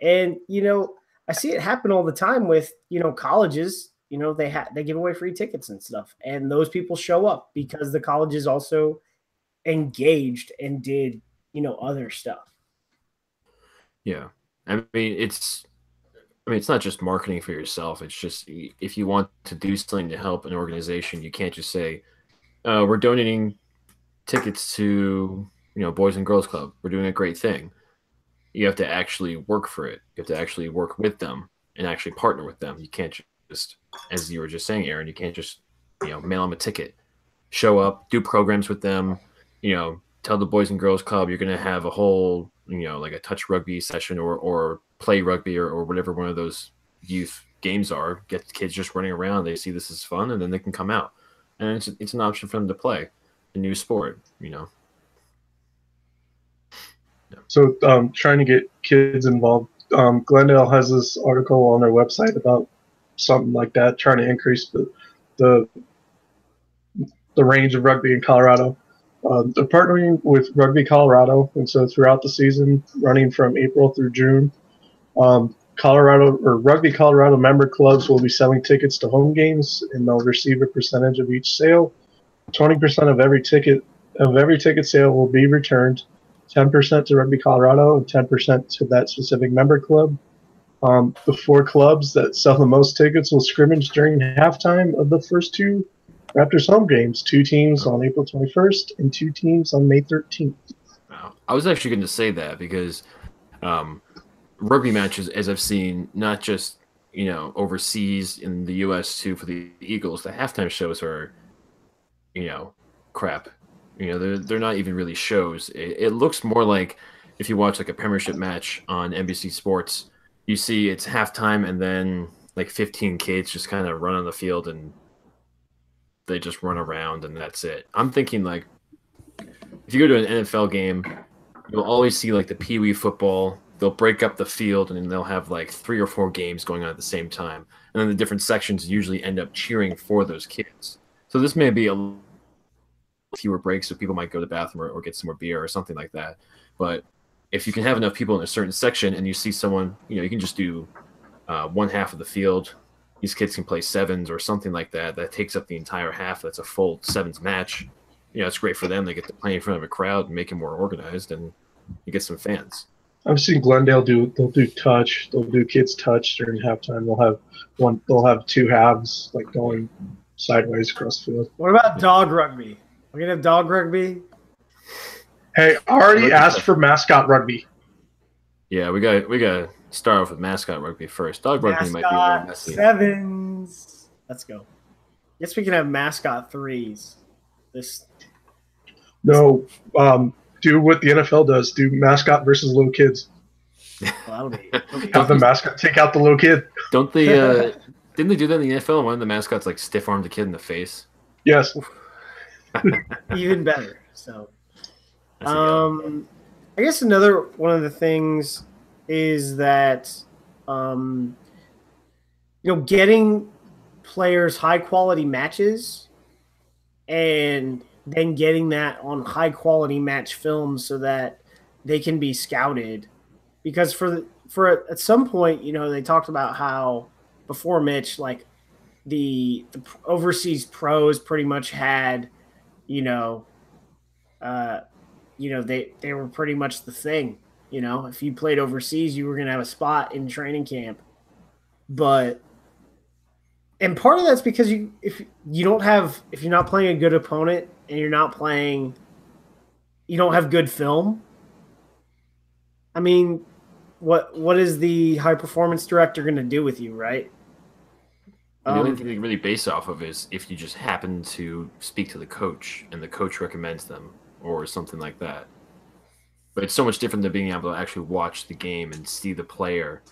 Speaker 1: And, you know, I see it happen all the time with, you know, colleges. You know, they give away free tickets and stuff, and those people show up because the colleges also engaged and did, you know, other stuff.
Speaker 2: Yeah. I mean, it's not just marketing for yourself. It's just, if you want to do something to help an organization, you can't just say, we're donating tickets to, you know, Boys and Girls Club. We're doing a great thing. You have to actually work for it. You have to actually work with them and actually partner with them. You can't just, as you were just saying, Aaron, you can't just, you know, mail them a ticket, show up, do programs with them, you know, tell the Boys and Girls Club you're going to have a whole, you know, like a touch rugby session or play rugby or whatever one of those youth games are. Get the kids just running around. They see this is fun, and then they can come out. And it's an option for them to play a new sport, you know. Yeah.
Speaker 4: So trying to get kids involved. Glendale has this article on their website about something like that, trying to increase the range of rugby in Colorado. They're partnering with Rugby Colorado, and so throughout the season, running from April through June, Rugby Colorado member clubs will be selling tickets to home games, and they'll receive a percentage of each sale. 20% of every ticket sale will be returned 10% to Rugby Colorado, and 10% to that specific member club. The 4 clubs that sell the most tickets will scrimmage during halftime of the first 2 Raptors home games. 2 teams on April 21st and 2 teams on May 13th.
Speaker 2: Wow. I was actually going to say that because rugby matches, as I've seen, not just overseas in the U.S. too for the Eagles, the halftime shows are crap. They're not even really shows. It looks more like if you watch like a Premiership match on NBC Sports, you see it's halftime and then like 15 kids just kind of run on the field and they just run around and that's it. I'm thinking like if you go to an NFL game, you'll always see like the Pee-wee football. They'll break up the field and then they'll have like 3 or 4 games going on at the same time. And then the different sections usually end up cheering for those kids. So this may be a fewer breaks, so people might go to the bathroom or get some more beer or something like that. But if you can have enough people in a certain section and you see someone, you can just do one half of the field. These kids can play sevens or something like that. That takes up the entire half. That's a full sevens match. It's great for them. They get to play in front of a crowd and make it more organized, and you get some fans.
Speaker 4: I've seen Glendale they'll do touch. They'll do kids touch during halftime. They'll have 2 halves like going sideways across the field.
Speaker 1: What about dog rugby? We're gonna have dog rugby.
Speaker 4: Hey, I already asked for Mascot Rugby.
Speaker 2: Yeah, we got to start off with Mascot Rugby first. Dog Rugby might be a little messy.
Speaker 1: Sevens. Let's go. Guess we can have Mascot 3s.
Speaker 4: No, do what the NFL does. Do mascot versus little kids.
Speaker 1: Well, that'll be
Speaker 4: Have the mascot take out the little kid.
Speaker 2: Don't they? Didn't they do that in the NFL? One of the mascots like stiff-armed the kid in the face.
Speaker 4: Yes.
Speaker 1: Even better. So, I guess another one of the things is that, getting players high-quality matches and then getting that on high-quality match film so that they can be scouted. Because for at some point, they talked about how before Mitch, like the overseas pros pretty much had, they were pretty much the thing. If you played overseas, you were going to have a spot in training camp. And part of that's because if you're not playing a good opponent and you don't have good film. I mean, what is the high performance director going to do with you, right?
Speaker 2: The only thing they can really base off of is if you just happen to speak to the coach and the coach recommends them or something like that. But it's so much different than being able to actually watch the game and see the player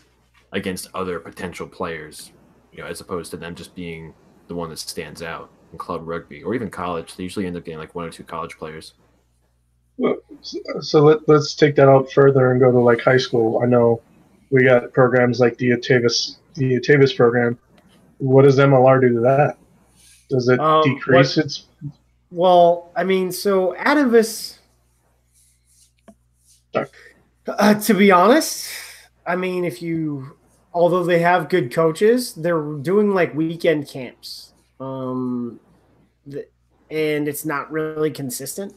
Speaker 2: against other potential players, as opposed to them just being the one that stands out in club rugby or even college. They usually end up getting like 1 or 2 college players.
Speaker 4: Well, so let's take that out further and go to like high school. I know we got programs like the Atavis program. What does MLR do to that? Does it decrease its?
Speaker 1: Well, I mean, so Atavis, to be honest, I mean, although they have good coaches, they're doing like weekend camps, and it's not really consistent.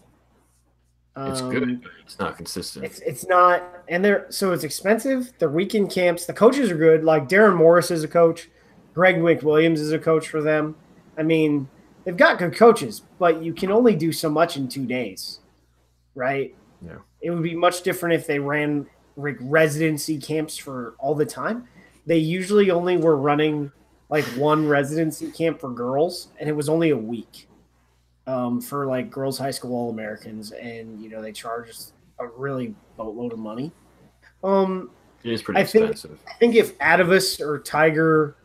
Speaker 2: It's good, but it's not consistent.
Speaker 1: It's not, and so it's expensive. The weekend camps, the coaches are good. Like Darren Morris is a coach, Greg McWilliams is a coach for them. I mean, they've got good coaches, but you can only do so much in 2 days, right?
Speaker 2: Yeah.
Speaker 1: It would be much different if they ran residency camps for all the time. They usually only were running like 1 residency camp for girls, and it was only a week. For like girls high school All-Americans, and they charge a really boatload of money.
Speaker 2: It is pretty expensive.
Speaker 1: I think if Atavis or Tiger,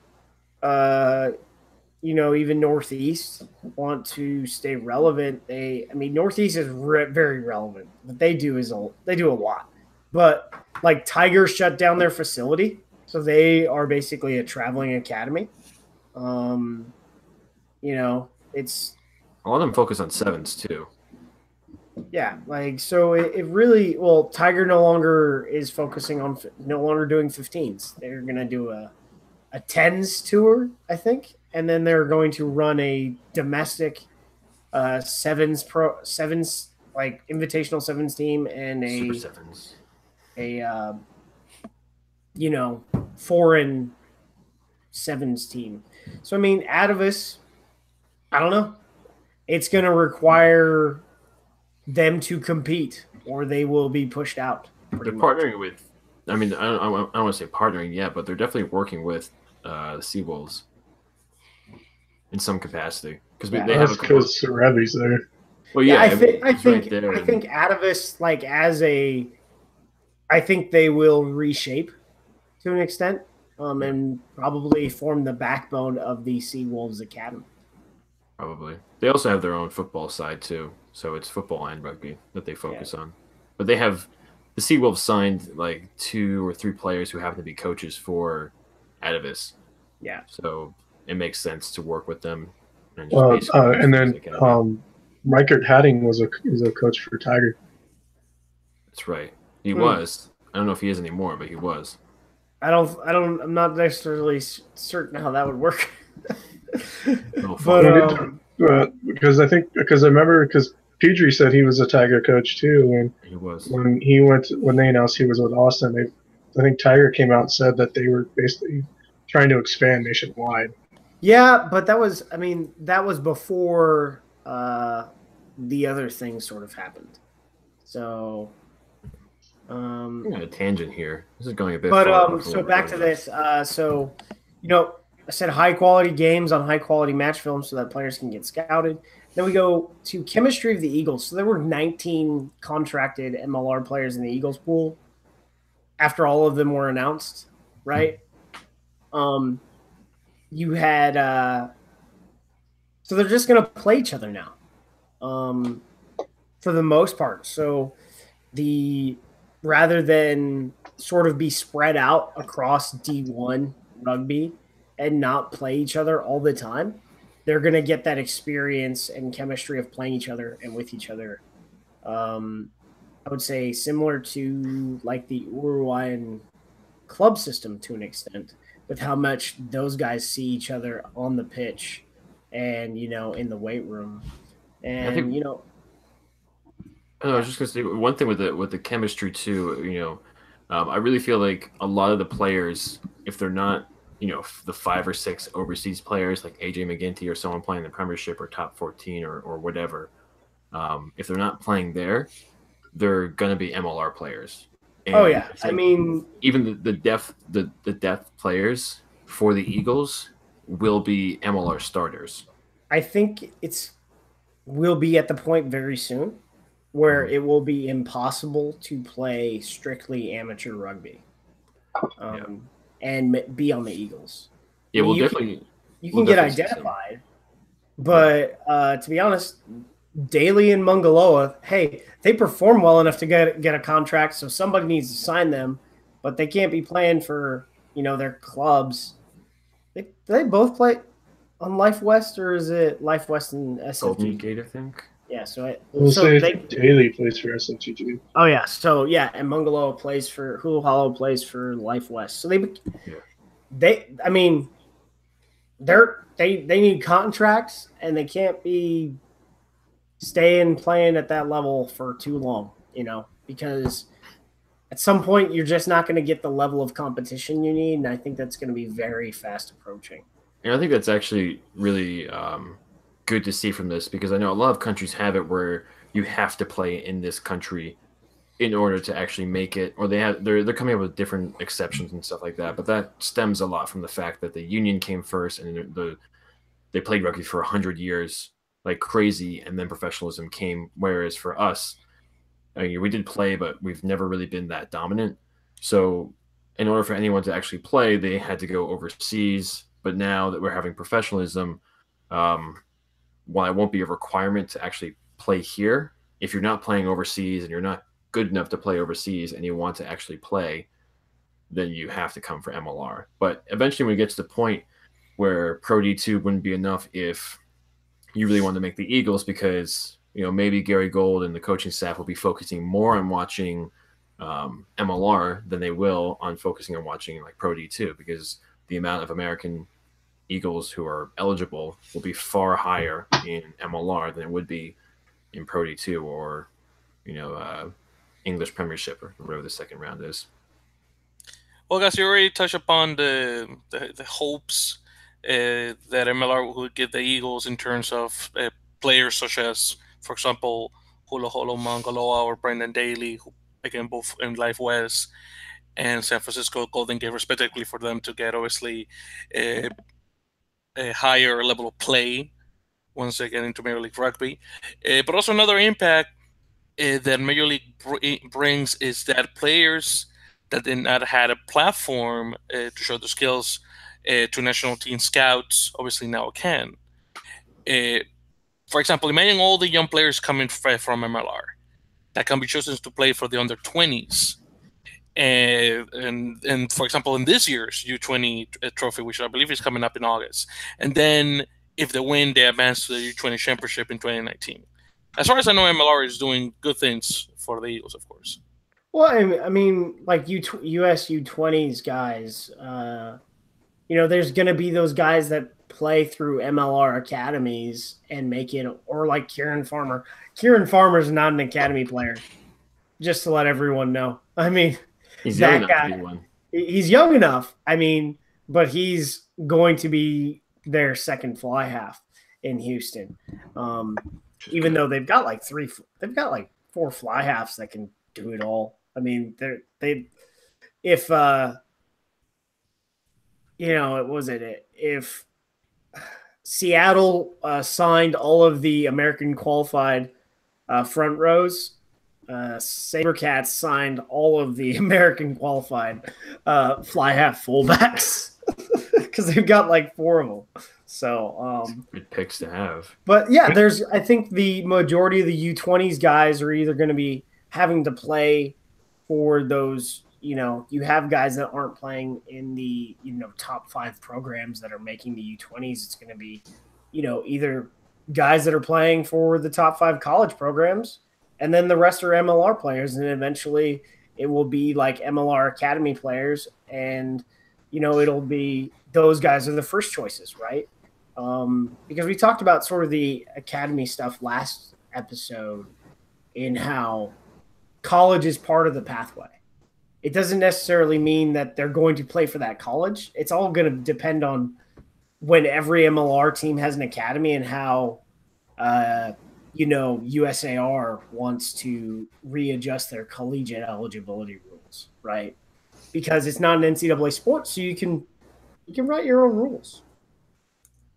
Speaker 1: even Northeast want to stay relevant, Northeast is very relevant. What they do they do a lot. But like Tiger shut down their facility, so they are basically a traveling academy. It's
Speaker 2: a lot of them focus on sevens too.
Speaker 1: Yeah, so it really Tiger no longer is focusing on no longer doing 15s. They're gonna do a 10s tour, I think, and then they're going to run a domestic sevens like invitational sevens team and
Speaker 2: Super sevens.
Speaker 1: a foreign sevens team. So I mean, Atavis, I don't know. It's going to require them to compete, or they will be pushed out.
Speaker 2: They're partnering with. I mean, I don't want to say partnering yet, but they're definitely working with the Seawolves in some capacity because they have a couple.
Speaker 4: Because Rebby's there.
Speaker 1: Well, yeah, I think Atavis, like I think they will reshape to an extent, and probably form the backbone of the Seawolves Academy.
Speaker 2: Probably. They also have their own football side too, so it's football and rugby that they focus on. But they have the Seawolves signed like 2 or 3 players who happen to be coaches for Atavis.
Speaker 1: Yeah.
Speaker 2: So it makes sense to work with them.
Speaker 4: And then Reichert Hadding is a coach for Tiger.
Speaker 2: That's right. He was. I don't know if he is anymore, but he was.
Speaker 1: I'm not necessarily certain how that would work.
Speaker 4: Because I remember Pedri said he was a Tiger coach too, and
Speaker 2: he was
Speaker 4: when they announced he was with Austin. I think Tiger came out and said that they were basically trying to expand nationwide.
Speaker 1: Yeah, but that was before the other thing sort of happened. So,
Speaker 2: I'm on a tangent here. This is going a bit.
Speaker 1: But so back to this. I said high quality games on high quality match films so that players can get scouted. Then we go to chemistry of the Eagles. So there were 19 contracted MLR players in the Eagles pool after all of them were announced, right? You had so they're just going to play each other now, for the most part. So rather than sort of be spread out across D1 rugby and not play each other all the time, they're going to get that experience and chemistry of playing each other and with each other. I would say similar to like the Uruguayan club system to an extent, with how much those guys see each other on the pitch and, in the weight room. And,
Speaker 2: I was just going to say one thing with the chemistry too, I really feel like a lot of the players, if they're not, the 5 or 6 overseas players like AJ McGinty or someone playing the Premiership or top 14 or whatever, if they're not playing there, they're going to be MLR players. And
Speaker 1: I mean,
Speaker 2: even the depth players for the Eagles will be MLR starters.
Speaker 1: I think we'll be at the point very soon where it will be impossible to play strictly amateur rugby. And be on the Eagles.
Speaker 2: Yeah,
Speaker 1: you can get identified, but to be honest, Daly and Mungaloa, hey, they perform well enough to get a contract, so somebody needs to sign them, but they can't be playing for their clubs. They both play on Life West, or is it Life West and SFG?
Speaker 2: Golden Gate, I think.
Speaker 1: Yeah,
Speaker 4: Daly plays for SFG.
Speaker 1: Oh yeah, and Mungaloa plays for Hulu Hollow, plays for Life West. So they need contracts, and they can't be playing at that level for too long, because at some point you're just not going to get the level of competition you need, and I think that's going to be very fast approaching.
Speaker 2: And I think that's actually really good to see from this, because I know a lot of countries have it where you have to play in this country in order to actually make it, or they're coming up with different exceptions and stuff like that. But that stems a lot from the fact that the union came first, and they played rugby for 100 years like crazy, and then professionalism came. Whereas for us, we did play, but we've never really been that dominant. So in order for anyone to actually play, they had to go overseas. But now that we're having professionalism, while it won't be a requirement to actually play here, if you're not playing overseas and you're not good enough to play overseas and you want to actually play, then you have to come for MLR. But eventually when we get to the point where Pro D2 wouldn't be enough if you really want to make the Eagles, because maybe Gary Gold and the coaching staff will be focusing more on watching MLR than they will on focusing on watching like Pro D2, because the amount of American Eagles who are eligible will be far higher in MLR than it would be in Pro D2 or English Premiership or whatever the second round is.
Speaker 3: Well, guys, you already touched upon the hopes that MLR would give the Eagles in terms of players such as, for example, Hula Holo Mangaloa or Brendan Daly, who, again, both in Life West and San Francisco Golden Gate, respectively, for them to get, obviously, a higher level of play once they get into Major League Rugby. But also another impact that Major League brings is that players that did not had a platform to show their skills to national team scouts, obviously now can. For example, imagine all the young players coming from MLR that can be chosen to play for the under-20s. And for example, in this year's U20 trophy, which I believe is coming up in August. And then if they win, they advance to the U20 championship in 2019. As far as I know, MLR is doing good things for the Eagles, of course.
Speaker 1: Well, I mean, like US U20s guys, there's going to be those guys that play through MLR academies and make it, or like Kieran Farmer. Kieran Farmer's not an academy player, just to let everyone know. I mean,
Speaker 2: he's
Speaker 1: that
Speaker 2: young enough
Speaker 1: guy,
Speaker 2: to be one.
Speaker 1: He's young enough. I mean, but he's going to be their second fly half in Houston. Even though they've got like four fly halves that can do it all. I mean, if Seattle signed all of the American qualified front rows, Sabercats signed all of the American qualified fly half fullbacks because they've got like four of them. So
Speaker 2: good picks to have.
Speaker 1: But yeah, I think the majority of the U20s guys are either going to be having to play for those, you have guys that aren't playing in the, top 5 programs that are making the U20s. It's going to be, either guys that are playing for the top 5 college programs, and then the rest are MLR players. And eventually it will be like MLR Academy players. And, it'll be those guys are the first choices, right? Because we talked about sort of the academy stuff last episode in how college is part of the pathway. It doesn't necessarily mean that they're going to play for that college. It's all going to depend on when every MLR team has an academy and how, USAR wants to readjust their collegiate eligibility rules, right? Because it's not an NCAA sport, so you can write your own rules.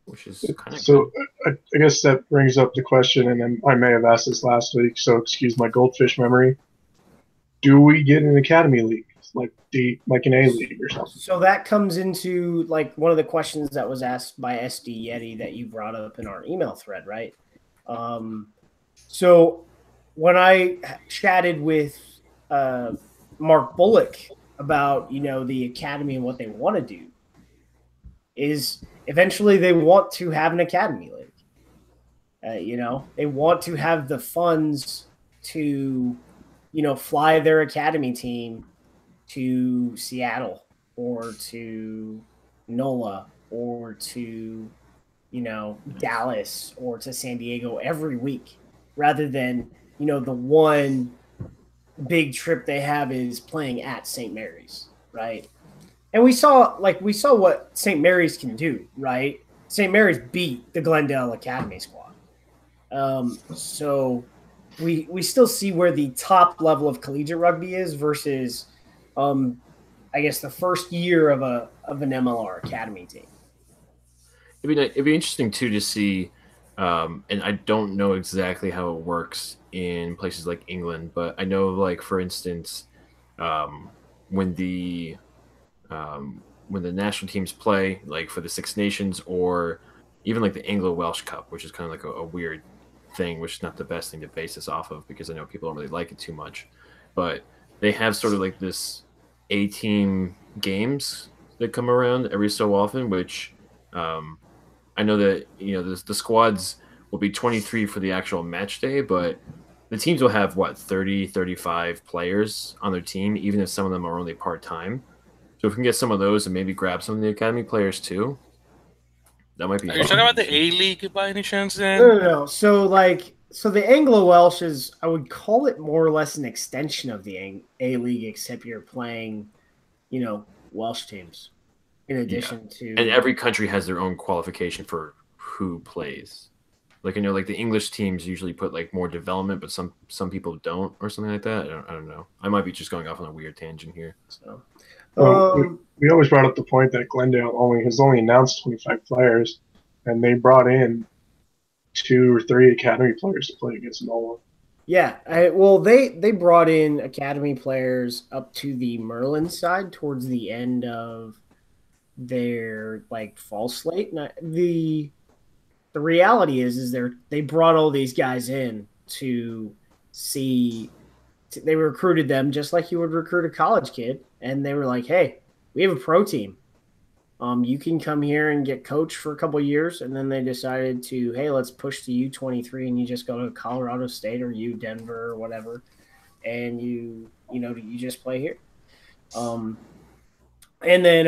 Speaker 2: Which is kind of
Speaker 4: so. I guess that brings up the question, and I may have asked this last week, so excuse my goldfish memory. Do we get an academy league, like an A league or something?
Speaker 1: So that comes into like one of the questions that was asked by SD Yeti that you brought up in our email thread, right? So when I chatted with Mark Bullock about the academy and what they want to do, is eventually they want to have an academy league. They want to have the funds to, fly their academy team to Seattle or to NOLA or to, Dallas or to San Diego every week, rather than, the one big trip they have is playing at St. Mary's, right? And we saw what St. Mary's can do, right? St. Mary's beat the Glendale Academy squad. So we still see where the top level of collegiate rugby is versus, I guess, the first year of an MLR Academy team.
Speaker 2: It'd be interesting too to see, and I don't know exactly how it works in places like England, but I know, like, for instance, when the national teams play, like for the Six Nations or even like the Anglo-Welsh Cup, which is kind of like a weird thing, which is not the best thing to base this off of because I know people don't really like it too much, but they have sort of like this A-team games that come around every so often, which I know that the squads will be 23 for the actual match day, but the teams will have 30, 35 players on their team, even if some of them are only part-time. So if we can get some of those and maybe grab some of the academy players too, that might be.
Speaker 3: Are you talking about the A League by any chance? Then
Speaker 1: No. So like So the Anglo-Welsh is, I would call it more or less an extension of the A-League, except you're playing, Welsh teams in addition to.
Speaker 2: And every country has their own qualification for who plays. Like, like the English teams usually put like more development, but some people don't, or something like that. I don't know. I might be just going off on a weird tangent here.
Speaker 1: So,
Speaker 4: we always brought up the point that Glendale has only announced 25 players, and they brought in 2 or 3 academy players to play against NOLA.
Speaker 1: Yeah, they brought in academy players up to the Merlin side towards the end of their fall slate. And the reality is they brought all these guys in to see. They recruited them just like you would recruit a college kid, and they were like, "Hey, we have a pro team. You can come here and get coached for a couple of years." And then they decided to, hey, let's push to U23, and you just go to Colorado State or Denver or whatever, and you just play here. And then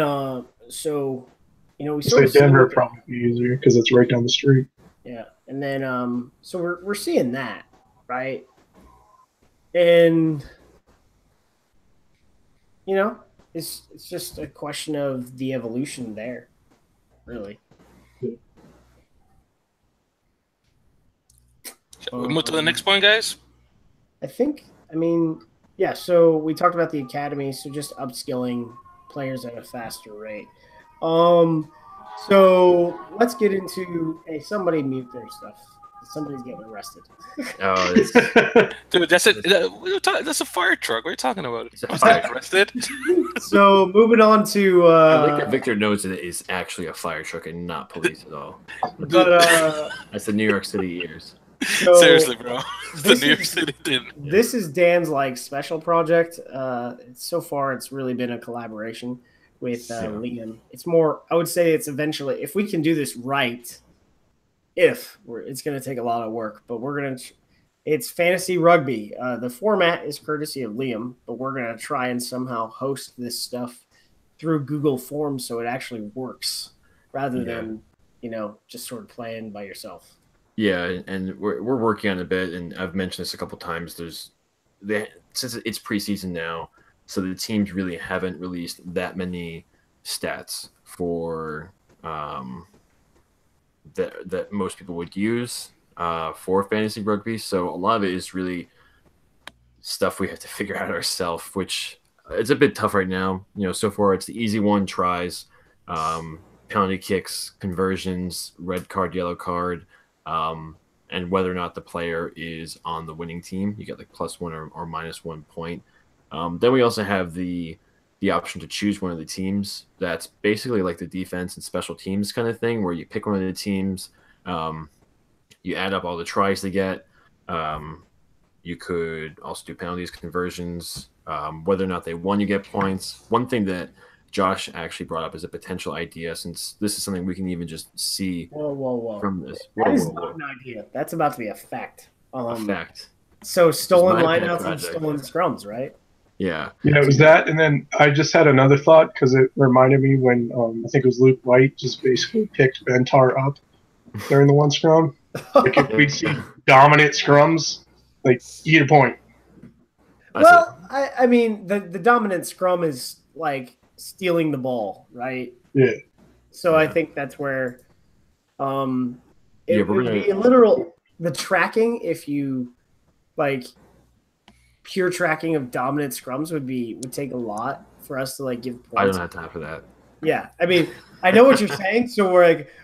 Speaker 1: so we sort of
Speaker 4: Denver probably be easier because it's right down the street.
Speaker 1: Yeah, and then so we're seeing that, right? And it's just a question of the evolution there, really.
Speaker 3: Shall we move to the next point, guys?
Speaker 1: So we talked about the academy, so just upskilling players at a faster rate. So let's get into somebody mute their stuff. Somebody's getting arrested.
Speaker 2: Oh,
Speaker 3: dude, that's a fire truck. What are you talking about? Was that arrested?
Speaker 1: So moving on to
Speaker 2: I like that Victor knows that it is actually a fire truck and not police at all.
Speaker 1: But
Speaker 2: that's the New York City ears.
Speaker 1: So
Speaker 3: seriously, bro. The New York City didn't.
Speaker 1: This is Dan's special project. So far, it's really been a collaboration with Liam. It's more, I would say, it's eventually, if we can do this right. It's going to take a lot of work, but it's fantasy rugby. The format is courtesy of Liam, but we're going to try and somehow host this stuff through Google Forms so it actually works rather than, just sort of playing by yourself.
Speaker 2: Yeah, and we're working on it a bit, and I've mentioned this a couple times. Since it's preseason now, so the teams really haven't released that many stats for that most people would use for fantasy rugby. So a lot of it is really stuff we have to figure out ourselves, which it's a bit tough right now. So far it's the easy one, tries, penalty kicks, conversions, red card, yellow card, and whether or not the player is on the winning team. You get +1 or -1 point. Then we also have the option to choose one of the teams. That's basically like the defense and special teams kind of thing, where you pick one of the teams, you add up all the tries they get. You could also do penalties, conversions, whether or not they won, you get points. One thing that Josh actually brought up as a potential idea, since this is something we can even just see from this.
Speaker 1: That is not an idea. That's about to be a fact.
Speaker 2: A fact.
Speaker 1: So stolen lineouts and stolen scrums, right?
Speaker 2: Yeah.
Speaker 4: Yeah, it was that. And then I just had another thought because it reminded me when I think it was Luke White just basically picked Bentar up during the one scrum. If we'd see dominant scrums, eat a point.
Speaker 1: Well, I mean, the dominant scrum is stealing the ball, right?
Speaker 4: Yeah.
Speaker 1: So I think that's where it would be literal. The tracking, if you pure tracking of dominant scrums would take a lot for us to give points.
Speaker 2: I don't have time for that.
Speaker 1: Yeah, I mean, I know what you're saying. So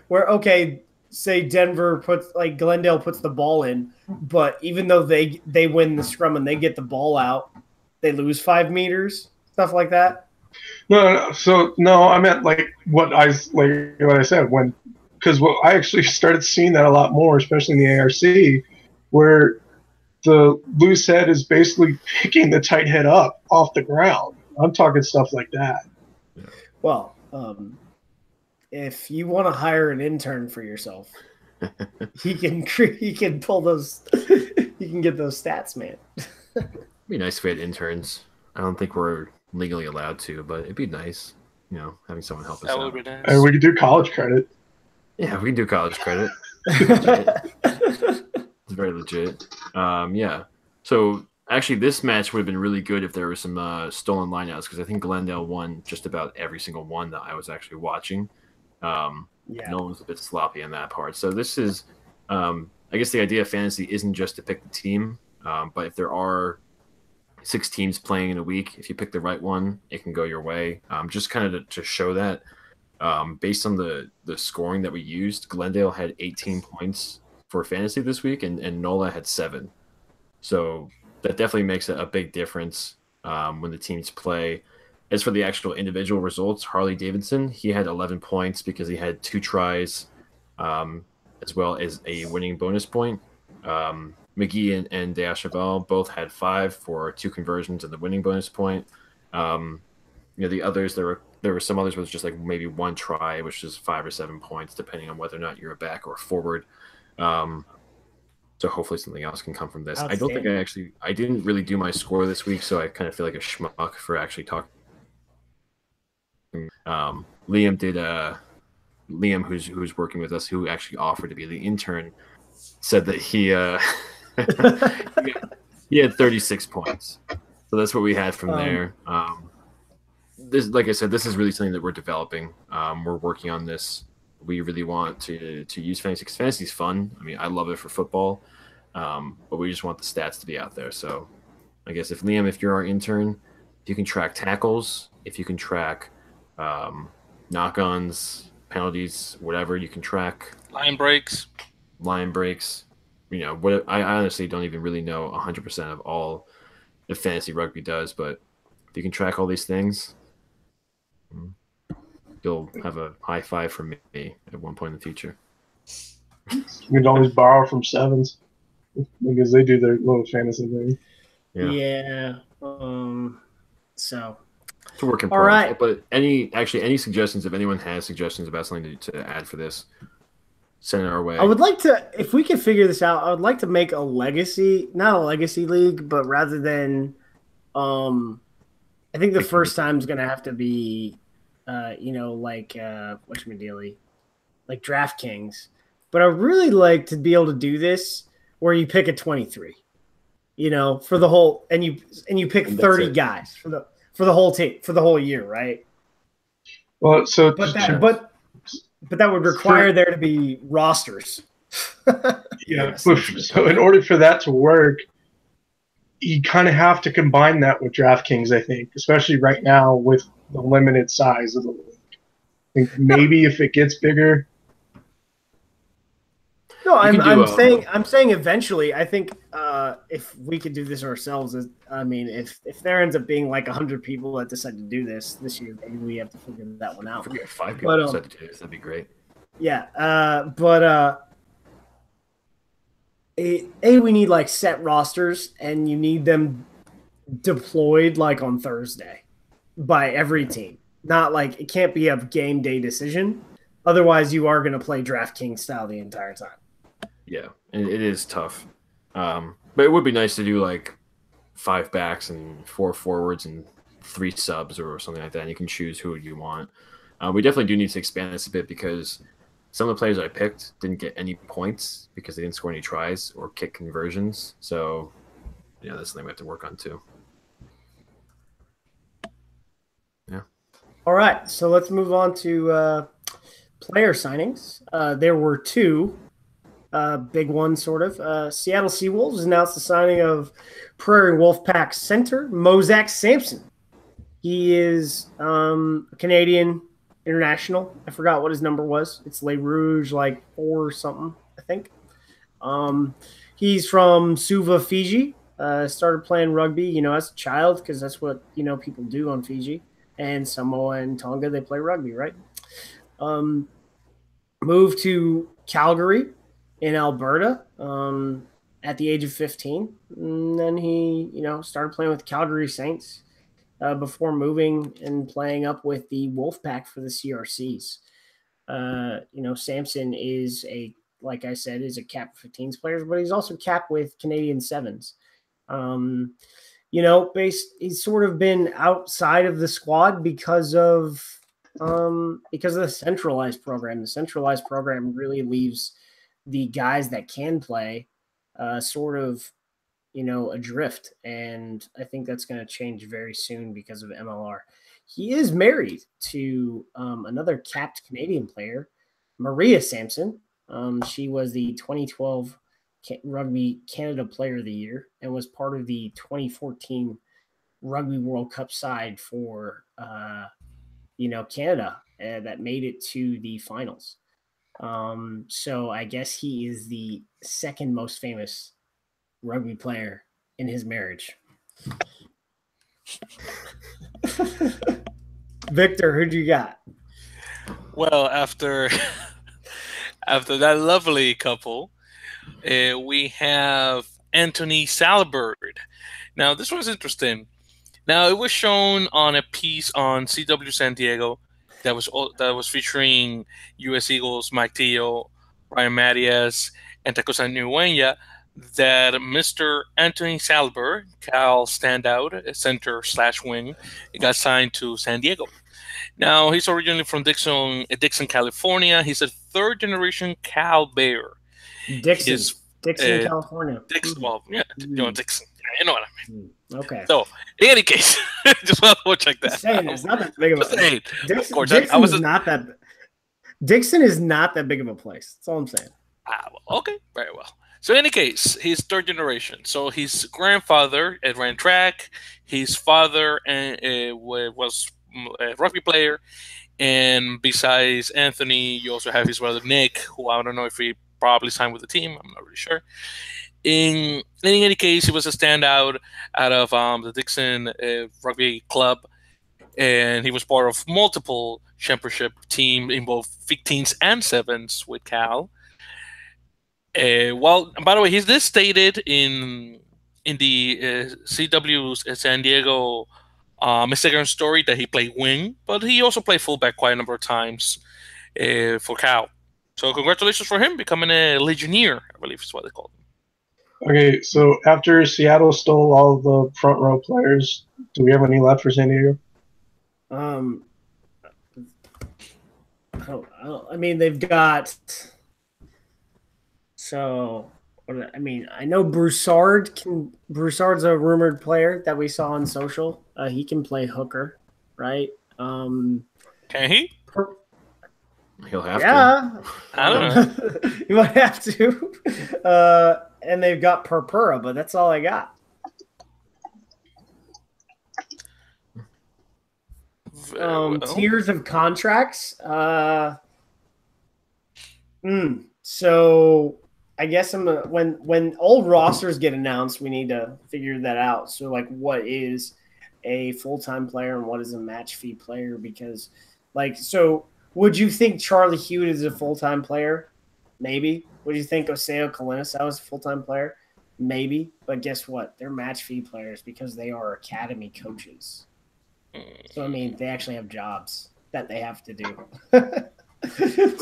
Speaker 1: we're okay. Say Denver puts Glendale puts the ball in, but even though they win the scrum and they get the ball out, they lose 5 meters, stuff like that.
Speaker 4: No. So no, I meant what I said because I actually started seeing that a lot more, especially in the ARC, where the loose head is basically picking the tight head up off the ground. I'm talking stuff like that.
Speaker 1: Well, if you want to hire an intern for yourself, he can pull those. He can get those stats, man.
Speaker 2: It'd be nice if we had interns. I don't think we're legally allowed to, but it'd be nice, having someone help us out.
Speaker 3: That would be nice.
Speaker 4: And we could do college credit.
Speaker 2: Yeah, we can do college credit. very legit. Yeah. So actually, this match would have been really good if there were some stolen lineouts, because I think Glendale won just about every single one that I was actually watching.
Speaker 1: Yeah.
Speaker 2: No one was a bit sloppy on that part. So this is, I guess the idea of fantasy isn't just to pick the team, but if there are 6 teams playing in a week, if you pick the right one, it can go your way. Just kind of to show that, based on the scoring that we used, Glendale had 18 points for fantasy this week, and NOLA had 7. So that definitely makes a big difference when the teams play. As for the actual individual results, Harley Davidson, he had 11 points because he had 2 tries, as well as a winning bonus point. McGee and Deacheval both had 5 for 2 conversions and the winning bonus point. The others, there were some others with just like maybe 1 try, which is 5 or 7 points, depending on whether or not you're a back or a forward. So hopefully something else can come from this. I don't think I didn't really do my score this week, so I kind of feel like a schmuck for actually talking. Liam did. Liam, who's working with us, who actually offered to be the intern, said that he he had 36 points. So that's what we had from there. This, like I said, this is really something that we're developing. We're working on this. We really want to use fantasy, because fantasy is fun. I mean, I love it for football, but we just want the stats to be out there. So I guess if you're our intern, if you can track tackles, if you can track knock-ons, penalties, whatever you can track.
Speaker 3: Line breaks.
Speaker 2: What I honestly don't even really know 100% of all the fantasy rugby does, but if you can track all these things, you'll have a high five from me at one point in the future.
Speaker 4: You can always borrow from Sevens because they do their little fantasy thing.
Speaker 1: Yeah. So
Speaker 2: it's a work in
Speaker 1: all
Speaker 2: progress.
Speaker 1: right.
Speaker 2: But any suggestions, if anyone has suggestions about something to add for this, send it our way.
Speaker 1: I would like to, if we can figure this out, I would like to make not a legacy league, but rather than, I think the first time is going to have to be, like whatchamadiddly, like DraftKings. But I really like to be able to do this where you pick a 23, for the whole, and you pick 30 guys for the whole team for the whole year, right?
Speaker 4: Well, so
Speaker 1: but that would require there to be rosters.
Speaker 4: Yeah. So in order for that to work, you kind of have to combine that with DraftKings, I think, especially right now with the limited size of the league. I think maybe if it gets bigger.
Speaker 1: No, I'm saying eventually. I think if we could do this ourselves, if there ends up being like 100 people that decide to do this year, maybe we have to figure that one out.
Speaker 2: If we have 5 people that decide to do this, that'd be great.
Speaker 1: Yeah, we need like set rosters, and you need them deployed like on Thursday by every team. Not like it can't be a game day decision. Otherwise, you are going to play DraftKings style the entire time.
Speaker 2: Yeah, and it is tough. But it would be nice to do like 5 backs and 4 forwards and 3 subs or something like that. And you can choose who you want. We definitely do need to expand this a bit, because some of the players I picked didn't get any points because they didn't score any tries or kick conversions. So, that's something we have to work on too. Yeah.
Speaker 1: All right, so let's move on to player signings. There were 2 big ones, sort of. Seattle Seawolves announced the signing of Prairie Wolfpack center Mozak Sampson. He is a Canadian international. I forgot what his number was. It's Les Rouges, like 4 or something, I think. He's from Suva, Fiji. Started playing rugby, as a child, because that's what, people do on Fiji. And Samoa and Tonga, they play rugby, right? Moved to Calgary in Alberta at the age of 15. And then he, started playing with Calgary Saints before moving and playing up with the Wolfpack for the CRCs. Sampson is like I said, is a cap 15s player, but he's also capped with Canadian Sevens. He's sort of been outside of the squad because of the centralized program. The centralized program really leaves the guys that can play sort of, adrift. And I think that's going to change very soon because of MLR. He is married to another capped Canadian player, Maria Sampson. She was the 2012 Rugby Canada Player of the Year and was part of the 2014 Rugby World Cup side for, Canada that made it to the finals. So I guess he is the second most famous rugby player in his marriage. Victor, who'd you got?
Speaker 3: Well, after that lovely couple, we have Anthony Salibird. Now, this was interesting. Now, it was shown on a piece on CW San Diego that was featuring U.S. Eagles Mike Teo, Ryan Matias, and Tacosa Nuenya, that Mr. Anthony Salibird, Cal standout, center/wing, got signed to San Diego. Now, he's originally from Dixon, California. He's a third-generation Cal Bear.
Speaker 1: Dixon, California.
Speaker 3: Dixon, well, yeah, Dixon. You know what I mean.
Speaker 1: Okay.
Speaker 3: So, in any case, just want to check that.
Speaker 1: It's not that big of a Dixon is not that big of a place. That's all I'm saying.
Speaker 3: Well, okay, very well. So, in any case, he's third generation. So, his grandfather ran track. His father was a rugby player. And besides Anthony, you also have his brother Nick, who I don't know if he probably signed with the team. I'm not really sure. In any case, he was a standout out of the Dixon Rugby Club, and he was part of multiple championship teams in both 15s and 7s with Cal. Well, by the way, he's this stated in the CW's San Diego Instagram story that he played wing, but he also played fullback quite a number of times for Cal. So congratulations for him becoming a Legionnaire, I believe is what they call him.
Speaker 4: Okay, so after Seattle stole all the front row players, do we have any left for San Diego?
Speaker 1: I mean, they've got. So, I mean, I know Broussard's a rumored player that we saw on social. He can play hooker, right?
Speaker 3: Can he?
Speaker 2: He'll have
Speaker 1: to.
Speaker 3: I don't know.
Speaker 1: You might have to. And they've got Purpura, but that's all I got. Tiers of contracts. So I guess when old rosters get announced, we need to figure that out. So like, what is a full-time player and what is a match fee player? Because so would you think Charlie Hewitt is a full-time player? Maybe. Would you think Oseo Kalinisau is a full-time player? Maybe. But guess what? They're match fee players because they are academy coaches. So, I mean, they actually have jobs that they have to do.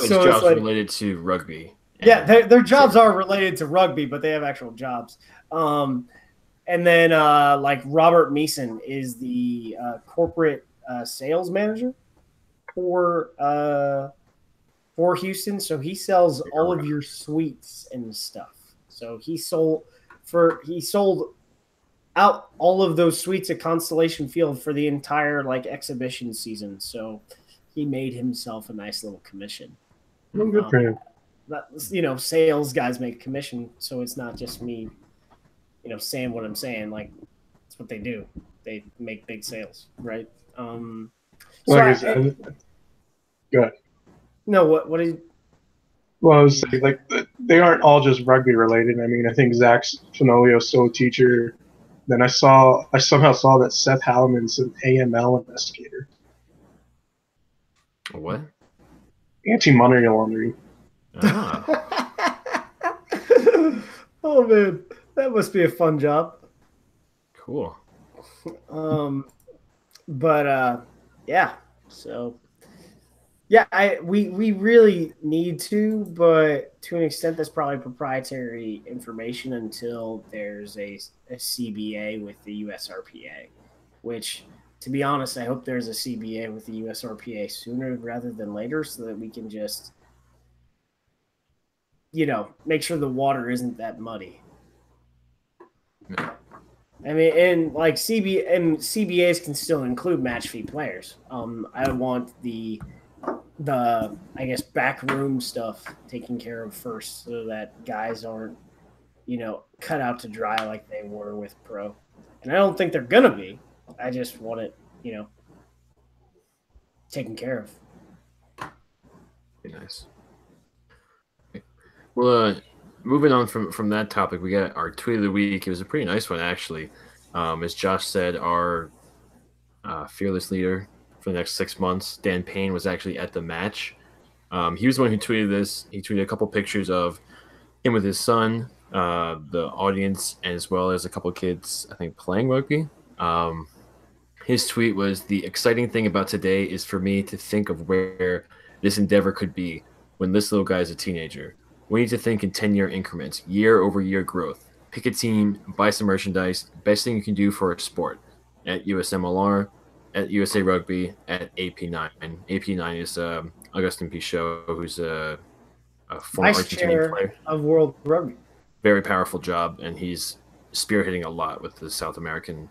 Speaker 2: So jobs related to rugby.
Speaker 1: Yeah, their jobs are related to rugby, but they have actual jobs. And then, Robert Meeson is the corporate sales manager for Houston. So he sells all of your suites and stuff. So he sold out all of those suites at Constellation Field for the entire exhibition season. So he made himself a nice little commission.
Speaker 4: Good for him.
Speaker 1: Sales guys make commission, so it's not just me, saying what I'm saying. It's what they do. They make big sales, right? Go
Speaker 4: ahead.
Speaker 1: No, what is?
Speaker 4: Well, I was saying, they aren't all just rugby related. I mean, I think Zach Finolio is still a teacher. Then I somehow saw that Seth Halliman's an AML investigator.
Speaker 2: What?
Speaker 4: Anti-money laundering.
Speaker 1: Oh man, that must be a fun job.
Speaker 2: Cool.
Speaker 1: Yeah. So, yeah, we really need to, but to an extent, that's probably proprietary information until there's a CBA with the USRPA, which, to be honest, I hope there's a CBA with the USRPA sooner rather than later so that we can just, make sure the water isn't that muddy. I mean, and like CBAs can still include match fee players. I want the I guess backroom stuff taken care of first, so that guys aren't cut out to dry like they were with pro. And I don't think they're gonna be. I just want it taken care of.
Speaker 2: Be nice. Well, moving on from that topic, we got our tweet of the week. It was a pretty nice one, actually. As Josh said, our fearless leader for the next 6 months, Dan Payne, was actually at the match. He was the one who tweeted this. He tweeted a couple pictures of him with his son, the audience, as well as a couple kids, I think, playing rugby. His tweet was, "The exciting thing about today is for me to think of where this endeavor could be when this little guy is a teenager. We need to think in 10-year increments, year-over-year growth. Pick a team, buy some merchandise, best thing you can do for a sport. At USMLR, at USA Rugby, at AP9. AP9 is Augustin Pichot, who's a former
Speaker 1: Vice
Speaker 2: Argentinian
Speaker 1: chair
Speaker 2: player.
Speaker 1: of World Rugby.
Speaker 2: Very powerful job, and he's spearheading a lot with the South American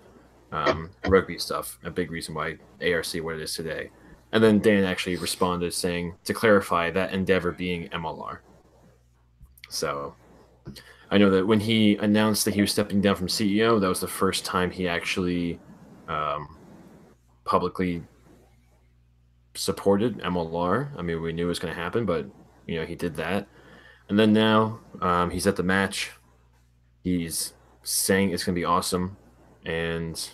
Speaker 2: rugby stuff. A big reason why ARC what it is today." And then Dan actually responded saying, "To clarify, that endeavor being MLR." So I know that when he announced that he was stepping down from CEO, that was the first time he actually publicly supported MLR. I mean, we knew it was going to happen, but he did that. And then now he's at the match. He's saying it's going to be awesome and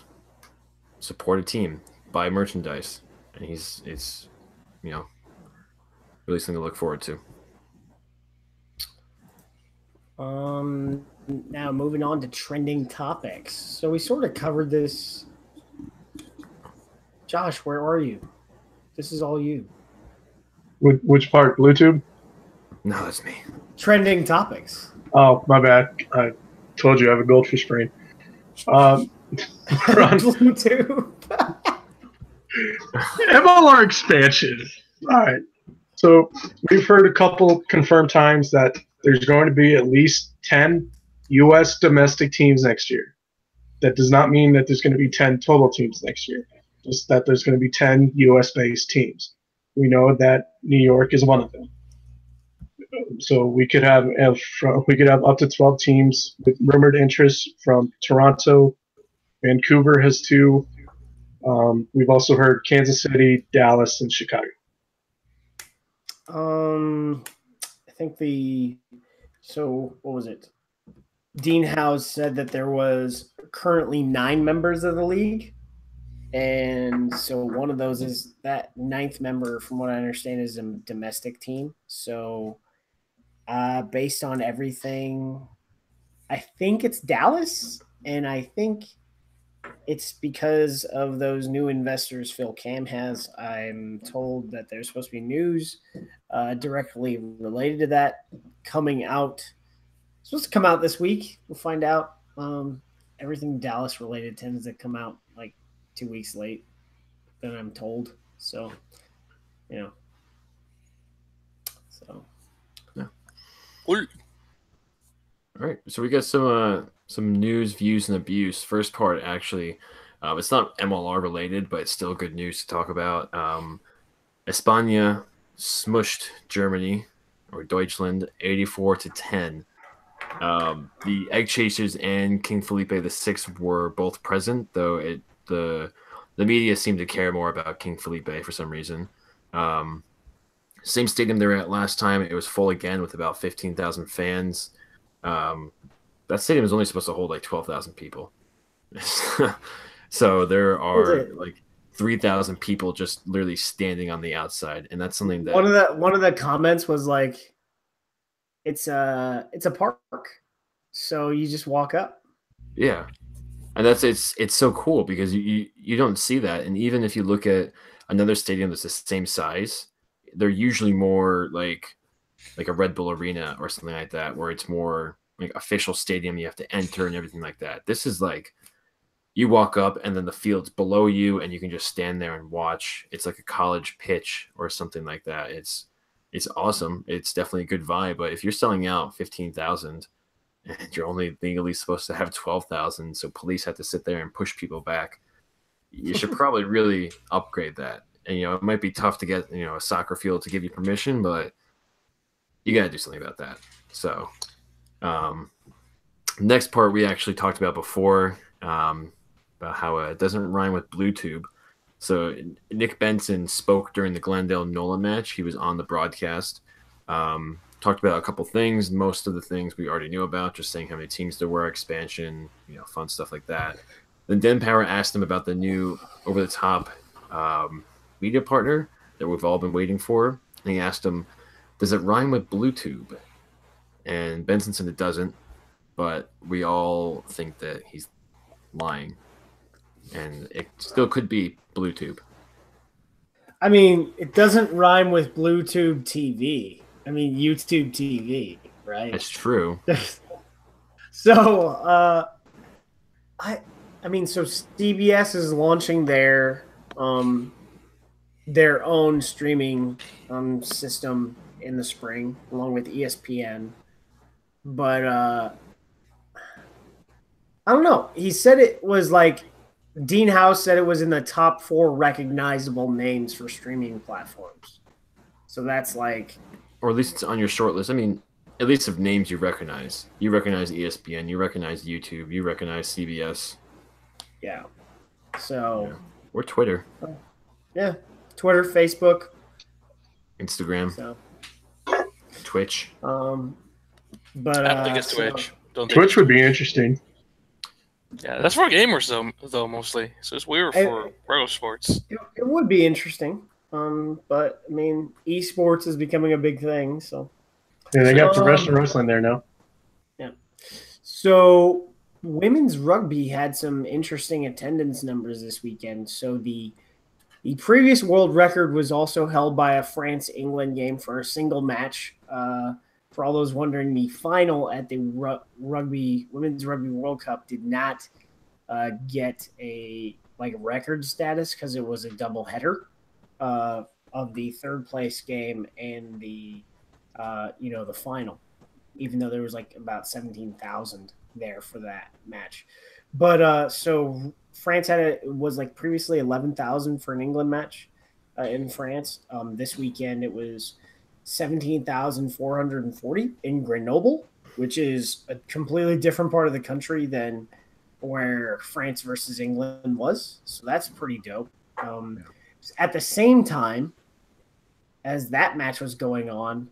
Speaker 2: support a team, buy merchandise, and it's really something to look forward to.
Speaker 1: Now moving on to trending topics. So we sort of covered this. Josh, where are you? This is all you.
Speaker 4: Which part? Bluetooth?
Speaker 2: No, that's me.
Speaker 1: Trending topics.
Speaker 4: Oh, my bad. I told you I have a goldfish brain.
Speaker 1: Bluetooth.
Speaker 4: MLR expansion. All right. So we've heard a couple confirmed times that there's going to be at least 10 U.S. domestic teams next year. That does not mean that there's going to be 10 total teams next year. Just that there's going to be 10 U.S.-based teams. We know that New York is one of them. So we could have up to 12 teams with rumored interest from Toronto. Vancouver has 2. We've also heard Kansas City, Dallas, and Chicago.
Speaker 1: I think what was it? Dean House said that there was currently 9 members of the league. And so one of those is that 9th member, from what I understand, is a domestic team. So based on everything, I think it's Dallas. And I think it's because of those new investors Phil Cam has. I'm told that there's supposed to be news directly related to that coming out. It's supposed to come out this week. We'll find out. Everything Dallas related tends to come out like 2 weeks late than I'm told. So,
Speaker 2: Yeah.
Speaker 3: Cool.
Speaker 2: All right. So we got some news, views, and abuse. First part, actually, it's not MLR related, but it's still good news to talk about. España smushed Germany or Deutschland 84-10. The Egg Chasers and King Felipe VI were both present, though the media seemed to care more about King Felipe for some reason. Same stadium they were at last time. It was full again with about 15,000 fans. That stadium is only supposed to hold like 12,000 people. So there are like 3,000 people just literally standing on the outside, and that's something that
Speaker 1: one of the comments was like, it's a park, so you just walk up.
Speaker 2: Yeah, and it's so cool because you don't see that, and even if you look at another stadium that's the same size, they're usually more like a Red Bull Arena or something like that, where it's more like official stadium you have to enter and everything like that. This is like you walk up and then the field's below you and you can just stand there and watch. It's like a college pitch or something like that. It's awesome. It's definitely a good vibe. But if you're selling out 15,000, and you're only legally supposed to have 12,000, so police have to sit there and push people back. You should probably really upgrade that. And it might be tough to get a soccer field to give you permission, but you got to do something about that. So, next part we actually talked about before, about how it doesn't rhyme with Bluetooth. So Nick Benson spoke during the Glendale NOLA match. He was on the broadcast. Talked about a couple things. Most of the things we already knew about, just saying how many teams there were, expansion, fun stuff like that. Then Den Power asked him about the new over-the-top media partner that we've all been waiting for. And he asked him, does it rhyme with Bluetooth? And Benson said it doesn't, but we all think that he's lying. And it still could be Bluetooth.
Speaker 1: I mean, it doesn't rhyme with Bluetooth TV. I mean, YouTube TV, right?
Speaker 2: That's true.
Speaker 1: So, I mean, so CBS is launching their own streaming system in the spring, along with ESPN. But I don't know. He said it was like Dean House said it was in the top 4 recognizable names for streaming platforms. So that's like,
Speaker 2: or at least it's on your short list. I mean, at least of names you recognize. You recognize ESPN, you recognize YouTube, you recognize CBS.
Speaker 1: Yeah. So.
Speaker 2: Yeah. Or Twitter.
Speaker 1: Yeah. Twitter, Facebook,
Speaker 2: Instagram,
Speaker 1: so.
Speaker 2: Twitch.
Speaker 1: But
Speaker 3: I don't think it's Twitch.
Speaker 4: Twitch would be interesting.
Speaker 3: Yeah, that's for gamers though mostly. So it's weird for regular sports.
Speaker 1: It would be interesting. But I mean, esports is becoming a big thing. So
Speaker 4: yeah, they got professional wrestling there now.
Speaker 1: Yeah. So women's rugby had some interesting attendance numbers this weekend. So the previous world record was also held by a France-England game for a single match. For all those wondering, the final at the Women's Rugby World Cup did not get a record status because it was a double header of the third place game and the the final, even though there was about 17,000 there for that match. But so France was previously 11,000 for an England match in France. This weekend it was 17,440 in Grenoble, which is a completely different part of the country than where France versus England was. So that's pretty dope. At the same time as that match was going on,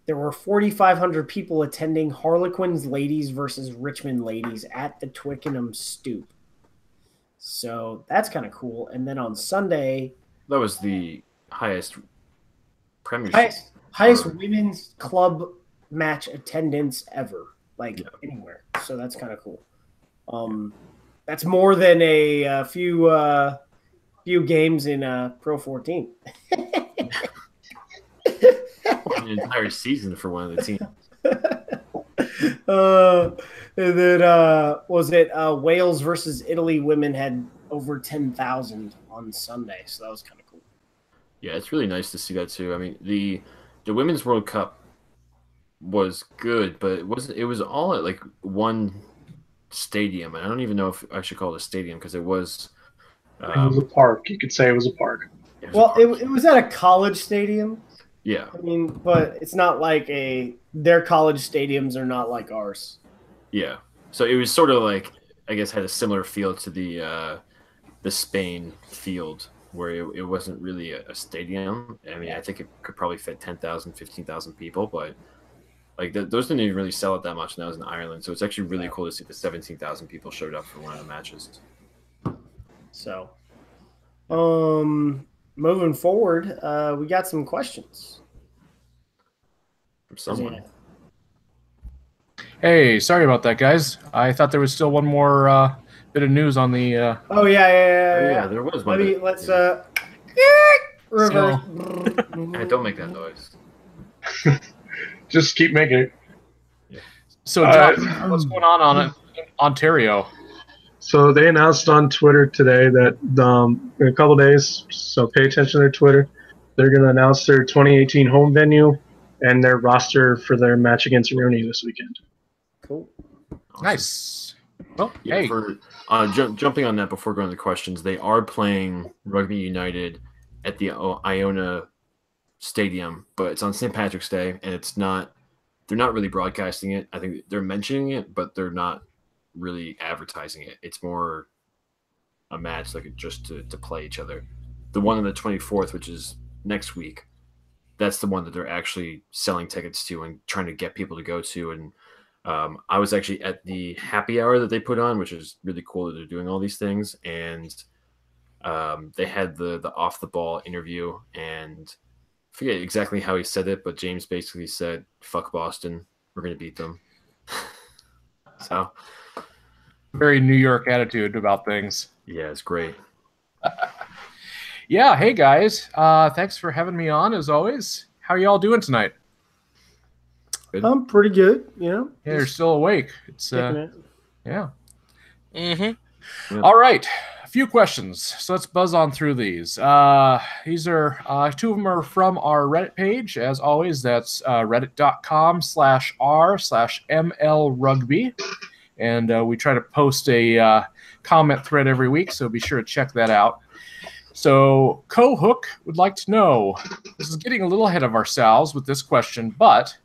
Speaker 1: there were 4,500 people attending Harlequins Ladies versus Richmond Ladies at the Twickenham Stoop. So that's kind of cool. And then on Sunday,
Speaker 2: that was the highest Premiership.
Speaker 1: Highest women's club match attendance ever, anywhere. So that's kind of cool. That's more than a few games in Pro 14.
Speaker 2: An entire season for one of the teams.
Speaker 1: And then was it Wales versus Italy? Women had over 10,000 on Sunday, so that was kind of cool.
Speaker 2: Yeah, it's really nice to see that too. I mean, the Women's World Cup was good, but it was all at one stadium. And I don't even know if I should call it a stadium because it was.
Speaker 4: It was a park. You could say it was a park.
Speaker 1: It was at a college stadium.
Speaker 2: Yeah.
Speaker 1: I mean, but it's not their college stadiums are not like ours.
Speaker 2: Yeah. So it was sort of I guess had a similar feel to the Spain field, where it wasn't really a stadium. I mean, I think it could probably fit 10,000, 15,000 people, but those didn't even really sell it that much, and that was in Ireland. So it's actually really cool to see the 17,000 people showed up for one of the matches.
Speaker 1: So, moving forward, we got some questions
Speaker 2: from someone.
Speaker 5: Hey, sorry about that, guys. I thought there was still one more bit of news on the.
Speaker 1: Oh yeah,
Speaker 2: there was one.
Speaker 1: Let's reverse.
Speaker 2: Hey, don't make that noise.
Speaker 4: Just keep making it.
Speaker 2: Yeah.
Speaker 5: So, John, what's going on in Ontario?
Speaker 4: So they announced on Twitter today that in a couple days, so pay attention to their Twitter, they're going to announce their 2018 home venue and their roster for their match against Rooney this weekend.
Speaker 1: Cool.
Speaker 2: Awesome.
Speaker 5: Nice. Well,
Speaker 2: Yeah,
Speaker 5: hey.
Speaker 2: for jumping on that before going to the questions, they are playing Rugby United at the Iona Stadium, but it's on St. Patrick's Day, and it's not. They're not really broadcasting it. I think they're mentioning it, but they're not really advertising it. It's more a match, like just to play each other. The one on the 24th, which is next week, that's the one that they're actually selling tickets to and trying to get people to go to. And I was actually at the happy hour that they put on, which is really cool that they're doing all these things. And they had the off the ball interview, and I forget exactly how he said it, but James basically said, "Fuck Boston, we're gonna beat them." So
Speaker 5: Very New York attitude about things.
Speaker 2: yeah, it's great.
Speaker 5: Yeah, hey guys. Thanks for having me on as always. How are y'all doing tonight?
Speaker 1: I'm pretty good, you know.
Speaker 5: Yeah, you're still awake. It's
Speaker 1: Kicking it.
Speaker 5: yeah.
Speaker 3: Mm-hmm.
Speaker 5: All right. A few questions. So let's buzz on through these. These are two of them are from our Reddit page. As always, that's reddit.com/r/MLRugby. And we try to post a comment thread every week, so be sure to check that out. So Co-Hook would like to know, this is getting a little ahead of ourselves with this question, but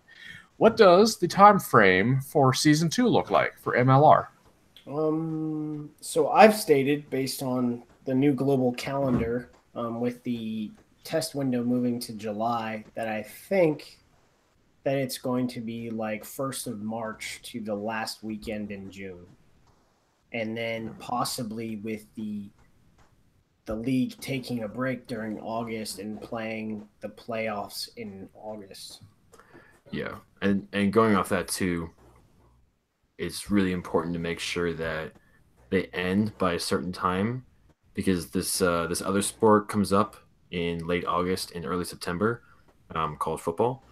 Speaker 5: what does the time frame for Season 2 look like for MLR?
Speaker 1: So I've stated, based on the new global calendar, with the test window moving to July, that I think that it's going to be like 1st of March to the last weekend in June. And then possibly with the league taking a break during August and playing the playoffs in August.
Speaker 2: Yeah, and going off that too, it's really important to make sure that they end by a certain time, because this other sport comes up in late August and early September, called football,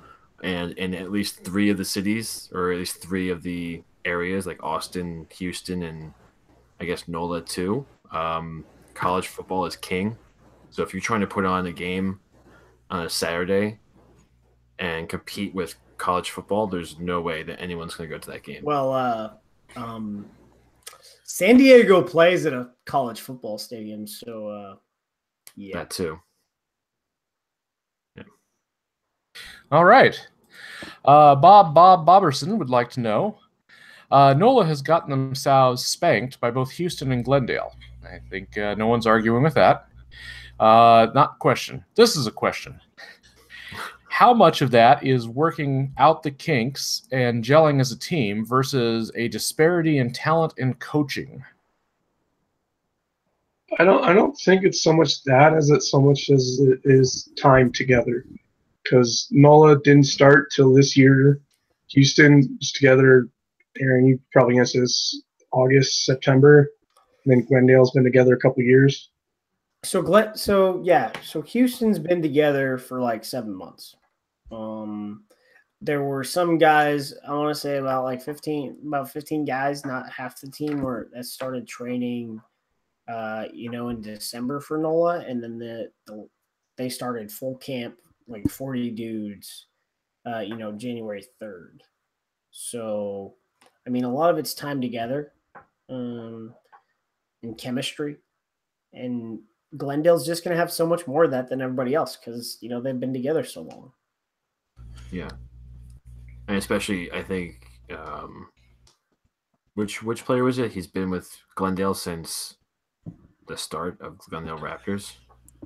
Speaker 2: and in at least 3 of the cities, or at least 3 of the areas, like Austin, Houston, and I guess NOLA too, college football is king. So if you're trying to put on a game on a Saturday and compete with college football, there's no way that anyone's going to go to that game.
Speaker 1: Well, San Diego plays at a college football stadium, so yeah.
Speaker 2: That too. Yeah.
Speaker 5: All right. Bob Bobberson would like to know, NOLA has gotten themselves spanked by both Houston and Glendale. I think no one's arguing with that. Not question. This is a question. How much of that is working out the kinks and gelling as a team versus a disparity in talent and coaching?
Speaker 4: I don't think it's so much that as it is time together, because NOLA didn't start till this year. Houston was together, Aaron, you probably answer this, August, September. And then Glendale's been together a couple of years.
Speaker 1: So Houston's been together for like 7 months. There were some guys, I want to say about 15 guys, not half the team, that started training in December for NOLA, and then they started full camp, like 40 dudes, January 3rd. So, I mean, a lot of it's time together, and chemistry, and Glendale's just going to have so much more of that than everybody else because, they've been together so long.
Speaker 2: Yeah. And especially, I think, which player was it? He's been with Glendale since the start of Glendale Raptors.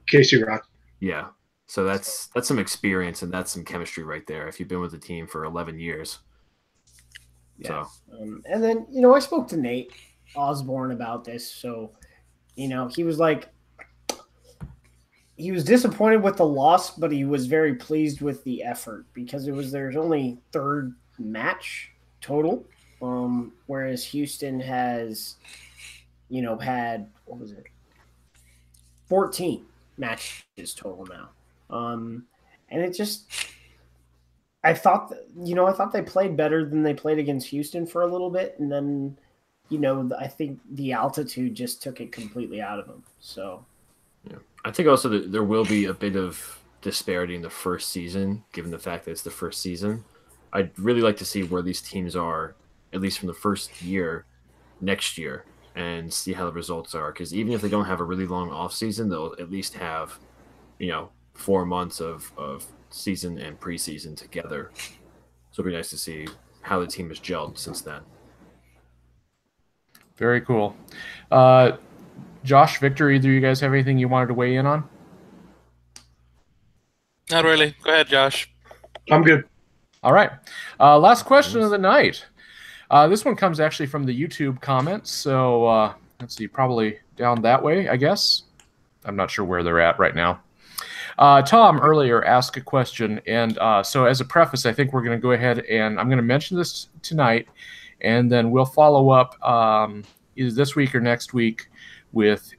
Speaker 4: Casey Rock.
Speaker 2: Yeah. So that's some experience, and that's some chemistry right there if you've been with the team for 11 years.
Speaker 1: Yeah. So. And then, I spoke to Nate Osborne about this. So, he was like, he was disappointed with the loss, but he was very pleased with the effort because there's only 3rd match total. Whereas Houston has, had, 14 matches total now. And it just, I thought they played better than they played against Houston for a little bit. And then, I think the altitude just took it completely out of them. So,
Speaker 2: yeah, I think also that there will be a bit of disparity in the first season, given the fact that it's the first season. I'd really like to see where these teams are, at least from the first year, next year, and see how the results are. Because even if they don't have a really long off season, they'll at least have, 4 months of season and preseason together. So it'll be nice to see how the team has gelled since then.
Speaker 5: Very cool. Josh, Victor, either of you guys have anything you wanted to weigh in on?
Speaker 3: Not really. Go ahead, Josh.
Speaker 4: I'm good.
Speaker 5: All right. Last question of the night. This one comes actually from the YouTube comments. So let's see, probably down that way, I guess. I'm not sure where they're at right now. Tom earlier asked a question. And so as a preface, I think we're going to go ahead and I'm going to mention this tonight. And then we'll follow up either this week or next week with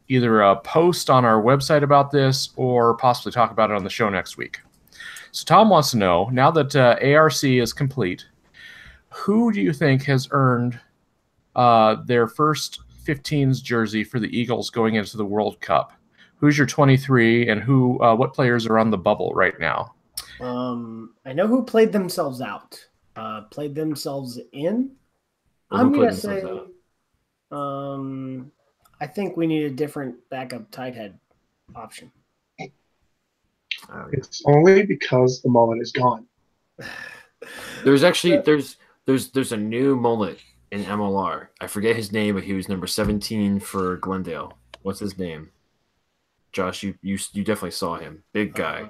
Speaker 5: either a post on our website about this or possibly talk about it on the show next week. So Tom wants to know, now that ARC is complete, who do you think has earned their first 15s jersey for the Eagles going into the World Cup? Who's your 23 and what players are on the bubble right now?
Speaker 1: I know who played themselves out. Played themselves in.
Speaker 2: Well,
Speaker 1: I'm going to say I think we need a different backup tight head option.
Speaker 4: It's only because the mullet is gone.
Speaker 2: There's actually there's a new mullet in MLR. I forget his name, but he was number 17 for Glendale. What's his name? Josh, you definitely saw him. Big guy,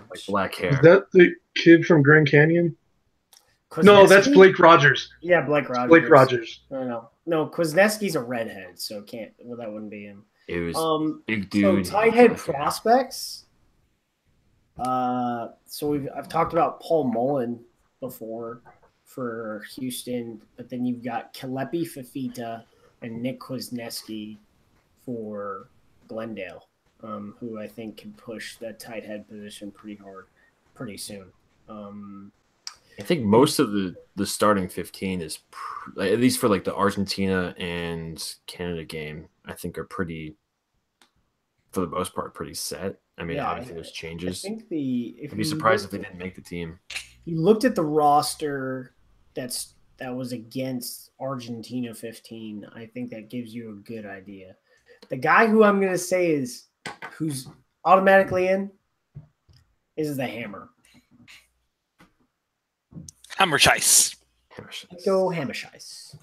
Speaker 2: like black hair.
Speaker 4: Is that the kid from Grand Canyon?
Speaker 1: Kwasniewski?
Speaker 4: No, that's Blake Rogers.
Speaker 1: Yeah, Blake Rogers.
Speaker 4: Blake Rogers.
Speaker 1: No, Kwasniewski's a redhead, so that wouldn't be him.
Speaker 2: It was big dude.
Speaker 1: So tight head prospects. I've talked about Paul Mullen before for Houston, but then you've got Kalepi Fafita and Nick Kwasniewski for Glendale, who I think can push that tight head position pretty hard pretty soon.
Speaker 2: I think most of the starting 15 is, at least for like the Argentina and Canada game, I think are pretty, for the most part, pretty set. I mean, obviously there's changes.
Speaker 1: I think
Speaker 2: I'd be surprised if they didn't make the team.
Speaker 1: You looked at the roster that was against Argentina 15. I think that gives you a good idea. The guy who I'm going to say who's automatically in is the Hammer.
Speaker 3: Hammerscheiss.
Speaker 1: Go Hammerscheiss.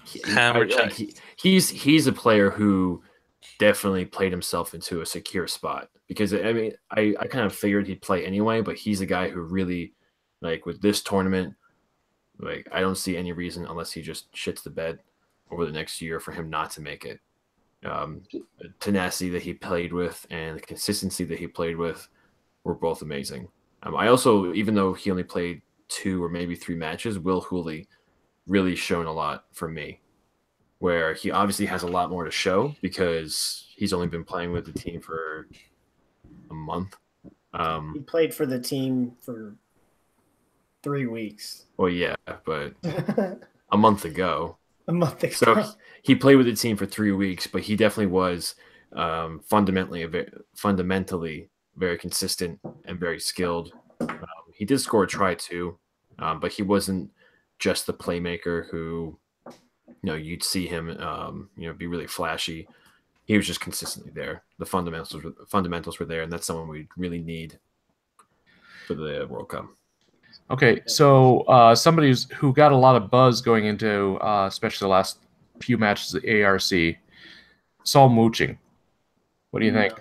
Speaker 2: He's a player who definitely played himself into a secure spot, because I mean I kind of figured he'd play anyway, but he's a guy who really, like, with this tournament, like, I don't see any reason, unless he just shits the bed over the next year, for him not to make it. The tenacity that he played with and the consistency that he played with were both amazing. I also, even though he only played 2 or maybe 3 matches, Will Hooley really shown a lot for me, where he obviously has a lot more to show because he's only been playing with the team for a month.
Speaker 1: He played for the team for 3 weeks.
Speaker 2: Well, yeah, but a month ago.
Speaker 1: A month ago.
Speaker 2: So he played with the team for 3 weeks, but he definitely was fundamentally very consistent and very skilled. He did score a try too, but he wasn't just the playmaker who, you'd see him, be really flashy. He was just consistently there. The fundamentals were there, and that's someone we really need for the World Cup.
Speaker 5: Okay, so somebody who got a lot of buzz going into, especially the last few matches at ARC, Saul Mooching. What do you think?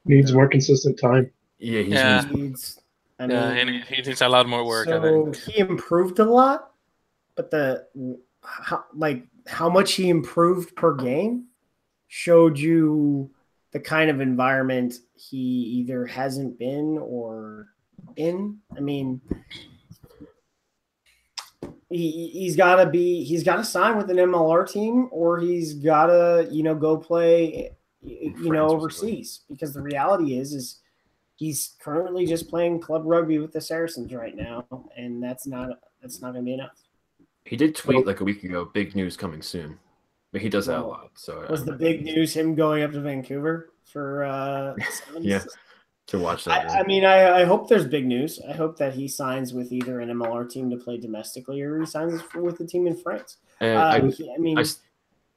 Speaker 4: Needs more consistent time.
Speaker 2: Yeah, he
Speaker 1: needs.
Speaker 3: He needs a lot more work.
Speaker 1: So
Speaker 3: I think
Speaker 1: he improved a lot, but how much he improved per game showed you the kind of environment he either hasn't been or in. I mean, he's got to sign with an MLR team, or he's got to go play overseas, because the reality is he's currently just playing club rugby with the Saracens right now, and that's not going to be enough.
Speaker 2: He did tweet like a week ago, "Big news coming soon," but he does that a lot. So
Speaker 1: was the big news him going up to Vancouver for?
Speaker 2: Yeah, to watch that.
Speaker 1: I mean, I hope there's big news. I hope that he signs with either an MLR team to play domestically or he signs with the team in France.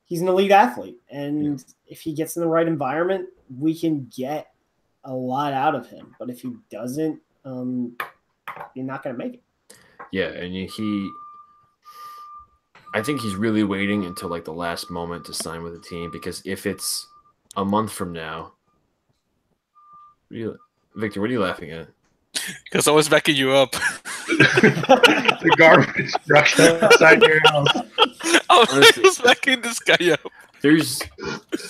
Speaker 1: He's an elite athlete, and if he gets in the right environment, we can get a lot out of him. But if he doesn't, you're not going to make it.
Speaker 2: Yeah, and I think he's really waiting until like the last moment to sign with the team, because if it's a month from now, Victor, what are you laughing at?
Speaker 3: Because I was backing you up.
Speaker 4: The garbage truck outside your house.
Speaker 3: I was backing this guy up.
Speaker 2: I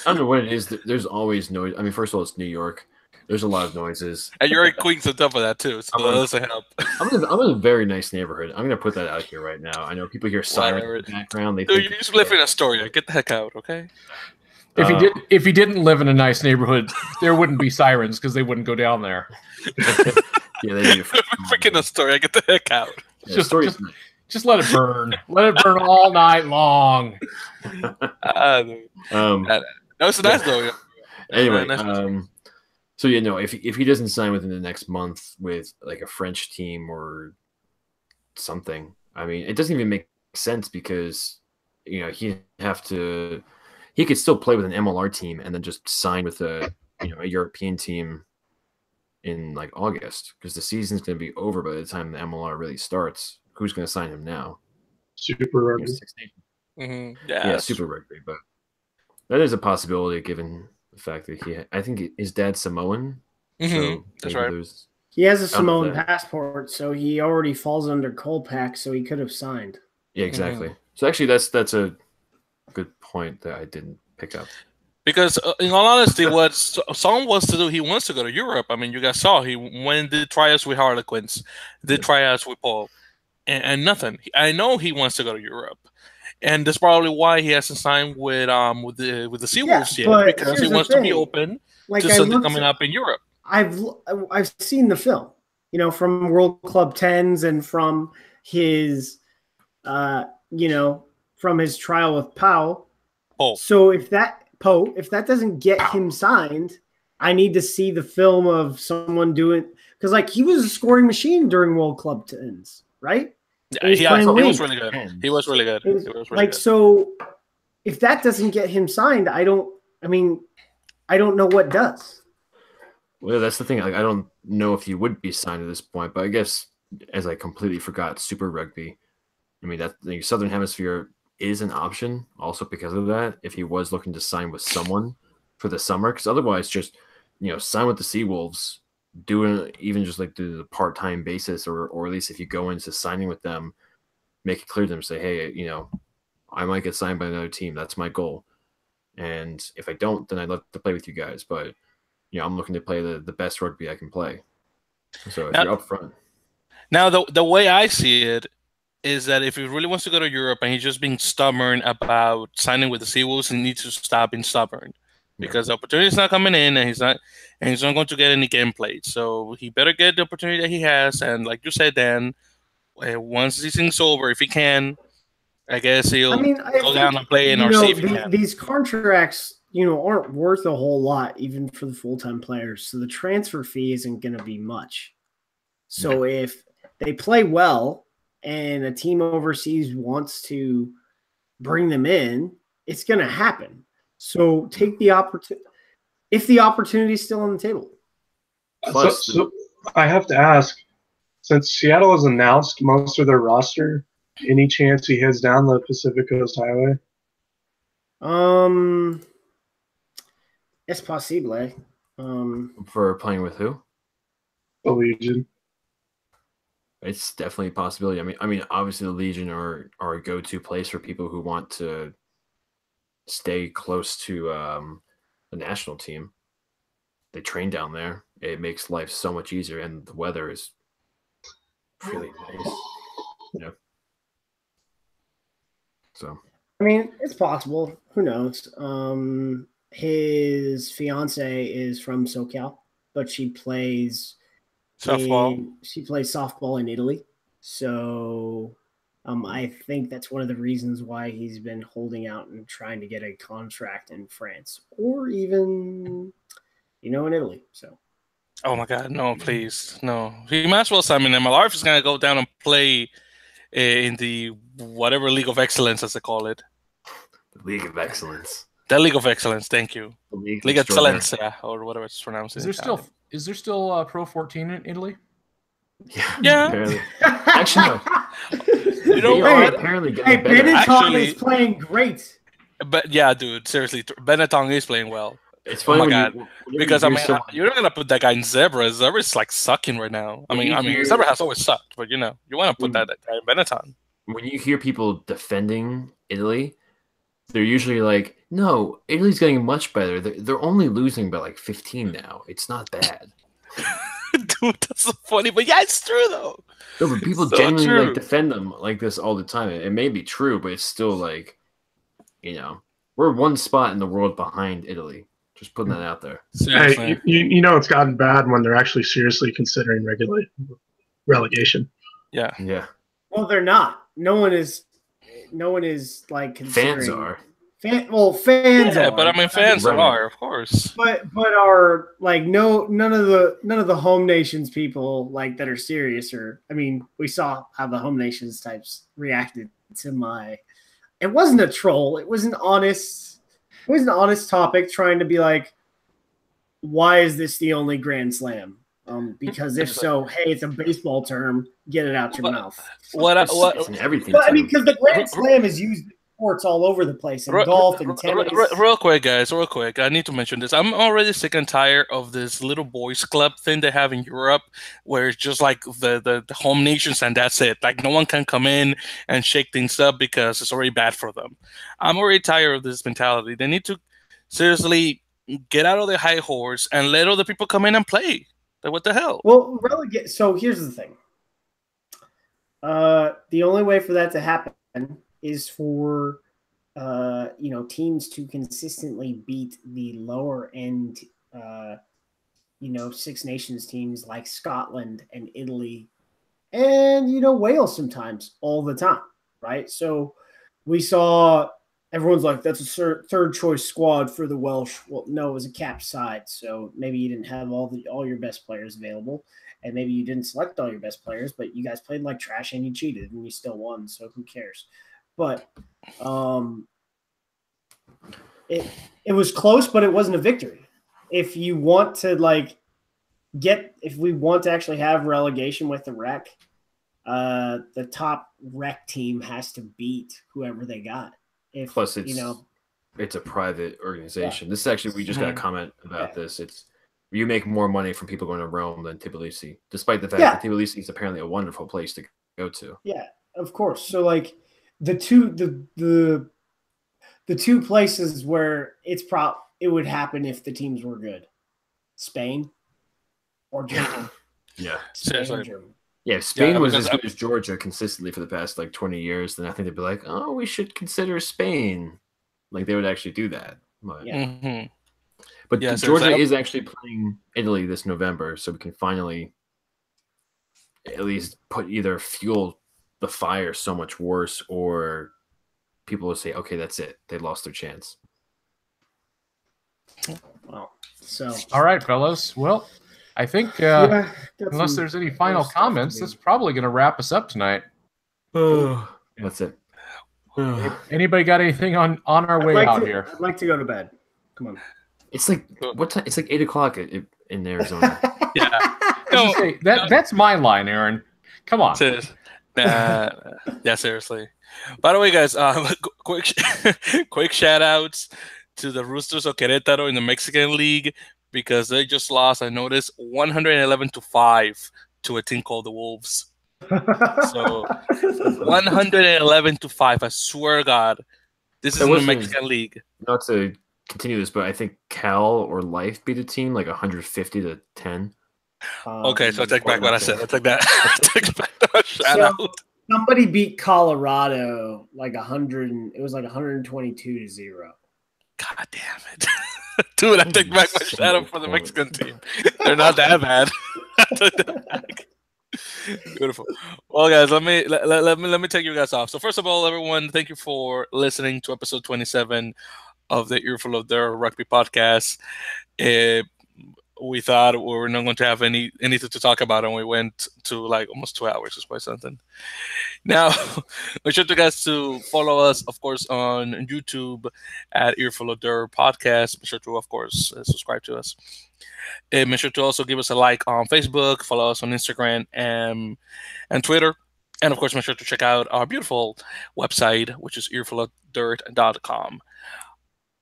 Speaker 2: don't know what it is. There's always noise. I mean, first of all, it's New York. There's a lot of noises.
Speaker 3: And you're in Queens on top of that, too. So that doesn't help.
Speaker 2: I'm in a very nice neighborhood. I'm going to put that out here right now. I know people hear sirens in the background.
Speaker 3: Dude, you just live in Astoria. Get the heck out, okay?
Speaker 5: If he didn't live in a nice neighborhood, there wouldn't be sirens because they wouldn't go down there.
Speaker 2: Yeah, they do.
Speaker 3: Freaking Astoria. Get the heck out.
Speaker 2: Yeah,
Speaker 5: just let it burn. Let it burn all night long.
Speaker 3: No, it's nice though.
Speaker 2: Anyway, so if he doesn't sign within the next month with like a French team or something, I mean, it doesn't even make sense, because he could still play with an MLR team and then just sign with a European team in like August, because the season's going to be over by the time the MLR really starts. Who's going to sign him now?
Speaker 4: Super Rugby.
Speaker 3: Yeah,
Speaker 2: Super Rugby. But that is a possibility, given the fact that I think his dad's Samoan. So
Speaker 3: that's right.
Speaker 1: He has a Samoan passport, so he already falls under Colpack, so he could have signed.
Speaker 2: Yeah, exactly. So actually, that's a good point that I didn't pick up.
Speaker 3: Because in all honesty, what Song wants to do, he wants to go to Europe. I mean, you guys saw he went did tryouts with Harlequins, did tryouts with Paul, and nothing. I know he wants to go to Europe, and that's probably why he hasn't signed with the Seawolves yet, because he wants to be open to something coming up in Europe.
Speaker 1: I've seen the film, from World Club 10s and from his from his trial with Pau. So if that doesn't get him signed, I need to see the film of someone doing, because like he was a scoring machine during World Club 10s, right?
Speaker 3: Yeah, he was really good. He was really good.
Speaker 1: So if that doesn't get him signed, I don't know what does.
Speaker 2: Well, that's the thing. Like, I don't know if he would be signed at this point, but I guess, as I completely forgot, Super Rugby. I mean, that the Southern Hemisphere is an option also because of that, if he was looking to sign with someone for the summer, because otherwise just sign with the Seawolves, doing even just like the part-time basis, or at least if you go into signing with them, make it clear to them, say, hey, I might get signed by another team, that's my goal, and if I don't, then I'd love to play with you guys, but I'm looking to play the best rugby I can play. So if you're up front.
Speaker 3: Now the way I see it is that if he really wants to go to Europe and he's just being stubborn about signing with the Seawolves, he needs to stop being stubborn, because the opportunity is not coming in, and he's not going to get any game played. So he better get the opportunity that he has. And like you said, Dan, once this thing's over, if he can, I guess he'll go down and play in RC if he can.
Speaker 1: These contracts, aren't worth a whole lot, even for the full-time players. So the transfer fee isn't going to be much. So if they play well, and a team overseas wants to bring them in, it's going to happen. So take the opportunity if the opportunity is still on the table.
Speaker 4: So I have to ask, since Seattle has announced most of their roster, any chance he heads down the Pacific Coast Highway?
Speaker 1: Es posible.
Speaker 2: For playing with who?
Speaker 4: The Legion.
Speaker 2: It's definitely a possibility. I mean, obviously the Legion are a go-to place for people who want to stay close to the national team. They train down there. It makes life so much easier, and the weather is really nice. So, I
Speaker 1: mean, it's possible. Who knows? His fiance is from SoCal, but she plays
Speaker 3: softball.
Speaker 1: She plays softball in Italy. So I think that's one of the reasons why he's been holding out and trying to get a contract in France, or even, in Italy. So
Speaker 3: Oh my God, no, please, no. He might as well sign in MLR if he's gonna go down and play in the whatever League of Excellence, as they call it.
Speaker 2: The League of Excellence.
Speaker 3: The League of Excellence, thank you.
Speaker 2: The League
Speaker 3: League
Speaker 2: Extraordinaire.
Speaker 3: Excellence, or whatever it's pronounced.
Speaker 5: Is there still Pro 14 in Italy?
Speaker 3: Yeah.
Speaker 2: Apparently. Actually, no.
Speaker 3: You know
Speaker 2: They are
Speaker 3: what?
Speaker 2: apparently
Speaker 1: Hey,
Speaker 2: getting better.
Speaker 1: Benetton is playing great.
Speaker 3: But yeah, dude, seriously, Benetton is playing well.
Speaker 2: It's
Speaker 3: Oh
Speaker 2: funny
Speaker 3: my
Speaker 2: when
Speaker 3: God.
Speaker 2: you,
Speaker 3: Because I mean,
Speaker 2: someone,
Speaker 3: you're not gonna put that guy in Zebra. Zebra's like sucking right now. I mean, Zebra has always sucked, but you want to put that guy in Benetton.
Speaker 2: when you hear people defending Italy, they're usually like, "No, Italy's getting much better. They're only losing by like 15 now. It's not bad."
Speaker 3: Dude, that's so funny, but yeah, it's true though.
Speaker 2: No, but people
Speaker 3: So
Speaker 2: genuinely
Speaker 3: true.
Speaker 2: like defend them like this all the time. It may be true, but it's still like, we're one spot in the world behind Italy. Just putting that out there.
Speaker 3: Seriously.
Speaker 4: Hey, you know it's gotten bad when they're actually seriously considering relegation.
Speaker 3: Yeah.
Speaker 2: Yeah,
Speaker 1: Well, they're not. No one is like considering.
Speaker 2: fans are.
Speaker 1: Fans
Speaker 3: Yeah,
Speaker 1: are.
Speaker 3: but I mean, fans
Speaker 2: Right.
Speaker 3: are, of course.
Speaker 1: But are like none of the home nations people like that are serious, or I mean, we saw how the home nations types reacted to my. It wasn't a troll. It was an honest topic trying to be like, why is this the only Grand Slam? Because if so, hey, it's a baseball term. Get it out your mouth.
Speaker 2: It's in everything.
Speaker 1: But I mean,
Speaker 2: too.
Speaker 1: because the Grand Slam is used in sports all over the place, in golf and tennis.
Speaker 3: Real quick, guys, real quick. I need to mention this. I'm already sick and tired of this little boys club thing they have in Europe, where it's just like the home nations and that's it. Like no one can come in and shake things up because it's already bad for them. I'm already tired of this mentality. They need to seriously get out of their high horse and let other people come in and play. Like what the hell?
Speaker 1: Well, relegate. So here's the thing. The only way for that to happen is for teams to consistently beat the lower end Six Nations teams like Scotland and Italy and Wales sometimes all the time, right? So we saw everyone's like, that's a third choice squad for the Welsh. Well, no, it was a capped side, so maybe you didn't have all your best players available, and maybe you didn't select all your best players, but you guys played like trash and you cheated and you still won, so who cares? But it was close, but it wasn't a victory. If we want to actually have relegation with the rec, the top rec team has to beat whoever they got.
Speaker 2: Plus, it's a private organization. Yeah. This is actually, we just got a comment about this. It's you make more money from people going to Rome than Tbilisi, despite the fact that Tbilisi is apparently a wonderful place to go to.
Speaker 1: Yeah, of course. So like the two places where it would happen if the teams were good, Spain or Germany.
Speaker 2: Yeah,
Speaker 1: Spain or Germany.
Speaker 2: Yeah, if Spain was as good as Georgia consistently for the past 20 years, then I think they'd be like, oh, we should consider Spain. Like they would actually do that. But, but Georgia is actually playing Italy this November, so we can finally at least either fuel the fire so much worse, or people will say, okay, that's it. They lost their chance.
Speaker 1: Well, so
Speaker 5: all right, fellas. Well, I think unless there's any final comments, that's probably going to wrap us up tonight.
Speaker 2: That's it.
Speaker 5: Anybody got anything on our way out here?
Speaker 1: I'd like to go to bed. Come on.
Speaker 2: It's like what time? It's like 8:00 in Arizona.
Speaker 5: That's my line, Aaron. Come on.
Speaker 3: Yeah, seriously. By the way, guys, quick shout outs to the Roosters of Querétaro in the Mexican League, because they just lost, I noticed, 111-5 to a team called the Wolves. So 111-5. I swear to God, this is in the Mexican League.
Speaker 2: Not to continue this, but I think Cal or Life beat a team like 150-10.
Speaker 3: Okay, so I take back what I said. I take that. I take back that shout out.
Speaker 1: Somebody beat Colorado like 100. It was like 122-0.
Speaker 3: God damn it. Dude, I take back my shout out for the Mexican team. They're not that bad. Beautiful. Well, guys, let me take you guys off. So first of all, everyone, thank you for listening to episode 27 of the Earful of Dirt Rugby podcast. we thought we were not going to have anything to talk about, and we went to like almost 2 hours. It's quite something. Now, make sure to guys to follow us, of course, on YouTube at Earful of Dirt Podcast. Make sure to, of course, subscribe to us. And make sure to also give us a like on Facebook, follow us on Instagram and Twitter. And, of course, make sure to check out our beautiful website, which is earfulofdirt.com.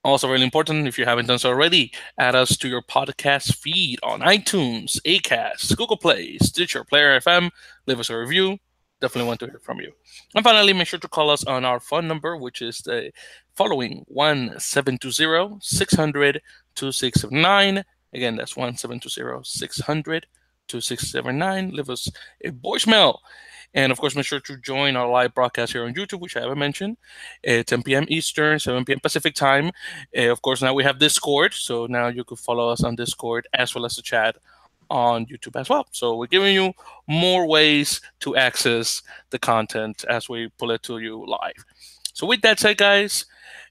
Speaker 3: Also, really important, if you haven't done so already, add us to your podcast feed on iTunes, Acast, Google Play, Stitcher, Player FM. Leave us a review. Definitely want to hear from you. And finally, make sure to call us on our phone number, which is the following 1-720-600-2679. Again, that's 1-720-600-2679. Leave us a voicemail. And, of course, make sure to join our live broadcast here on YouTube, which I haven't mentioned, 10 p.m. Eastern, 7 p.m. Pacific time. Of course, now we have Discord, so now you can follow us on Discord as well as the chat on YouTube as well. So we're giving you more ways to access the content as we pull it to you live. So with that said, guys,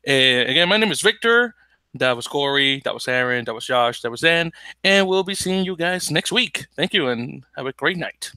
Speaker 3: again, my name is Victor. That was Corey. That was Aaron. That was Josh. That was Dan. And we'll be seeing you guys next week. Thank you, and have a great night.